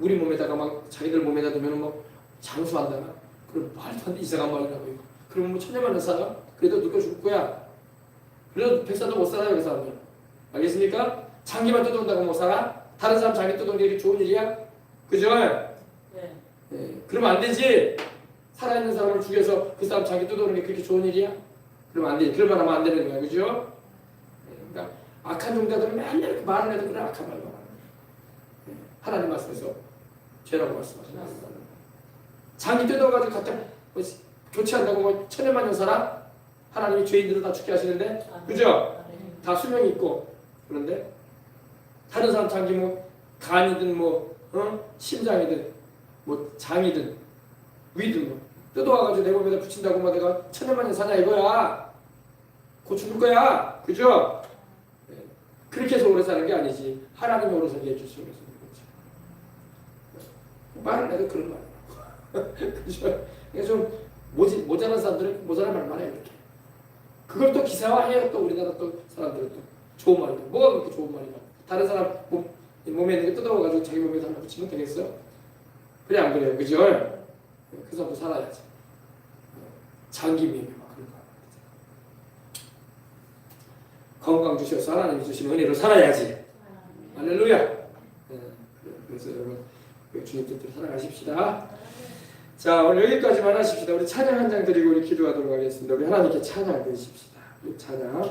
우리 몸에다가 막 자기들 몸에다 두면 뭐 장수한다나 그럼 말도 안 돼 이상한 말이라고 이거. 그러면 뭐 천년만년 살아? 그래도 늙어 죽을 거야. 그래도 100살도 못 살아요 그 사람들. 알겠습니까? 장기만 뜯어온다고 못 살아? 다른 사람 장기 뜯어오는 게 좋은 일이야? 그죠? 네. 그러면 안 되지. 살아있는 사람을 죽여서 그 사람 장기 뜯어오는 게 그렇게 좋은 일이야? 그러면 안 되지. 그럴 만하면 안 되는 거야. 그죠? 그러니까 악한 종자들은 맨날 이렇게 말을 해도 그래 악한 말만 하는 거야. 하나님 말씀에서 죄라고 말씀하시는 거야. 장기 뜯어가지고 갖다 뭐 교체한다고 뭐 천년만년 살아? 하나님이 죄인들을 다 죽게 하시는데 그죠? 다 수명이 있고 그런데 다른 사람 장기 뭐 간이든 뭐 심장이든 뭐 장이든 위든 뭐 뜯어와가지고 내 몸에다 붙인다고 뭐 내가 천년만년 사냐 이거야. 곧 죽을 거야. 그죠? 그렇게 해서 오래 사는 게 아니지. 하나님이 오래 살게 해주시고 그래서 말을 해도 그런 말이라고. 그죠? 그러니까 좀 모자란 사람들은 모자란 말만 해요 이렇게. 그걸 또 기사화해요. 또 우리나라 또 사람들은 또 좋은 말이다. 뭐가 그렇게 좋은 말이야? 다른 사람 몸에 있는 게 뜯어와가지고 자기 몸에 달라 붙이면 되겠어? 그래 안 그래요? 그죠? 그 사람도 살아야지. 장기미미 막 그런 거. 건강 주셔서 하나님이 주신 은혜로 살아야지. 할렐루야. 그래서 여러분 주님 뜻대로 살아가십시다. 자 오늘 여기까지만 하십시다. 우리 찬양 한 장 드리고 우리 기도하도록 하겠습니다. 우리 하나님께 찬양 드리십시다. 우리 찬양.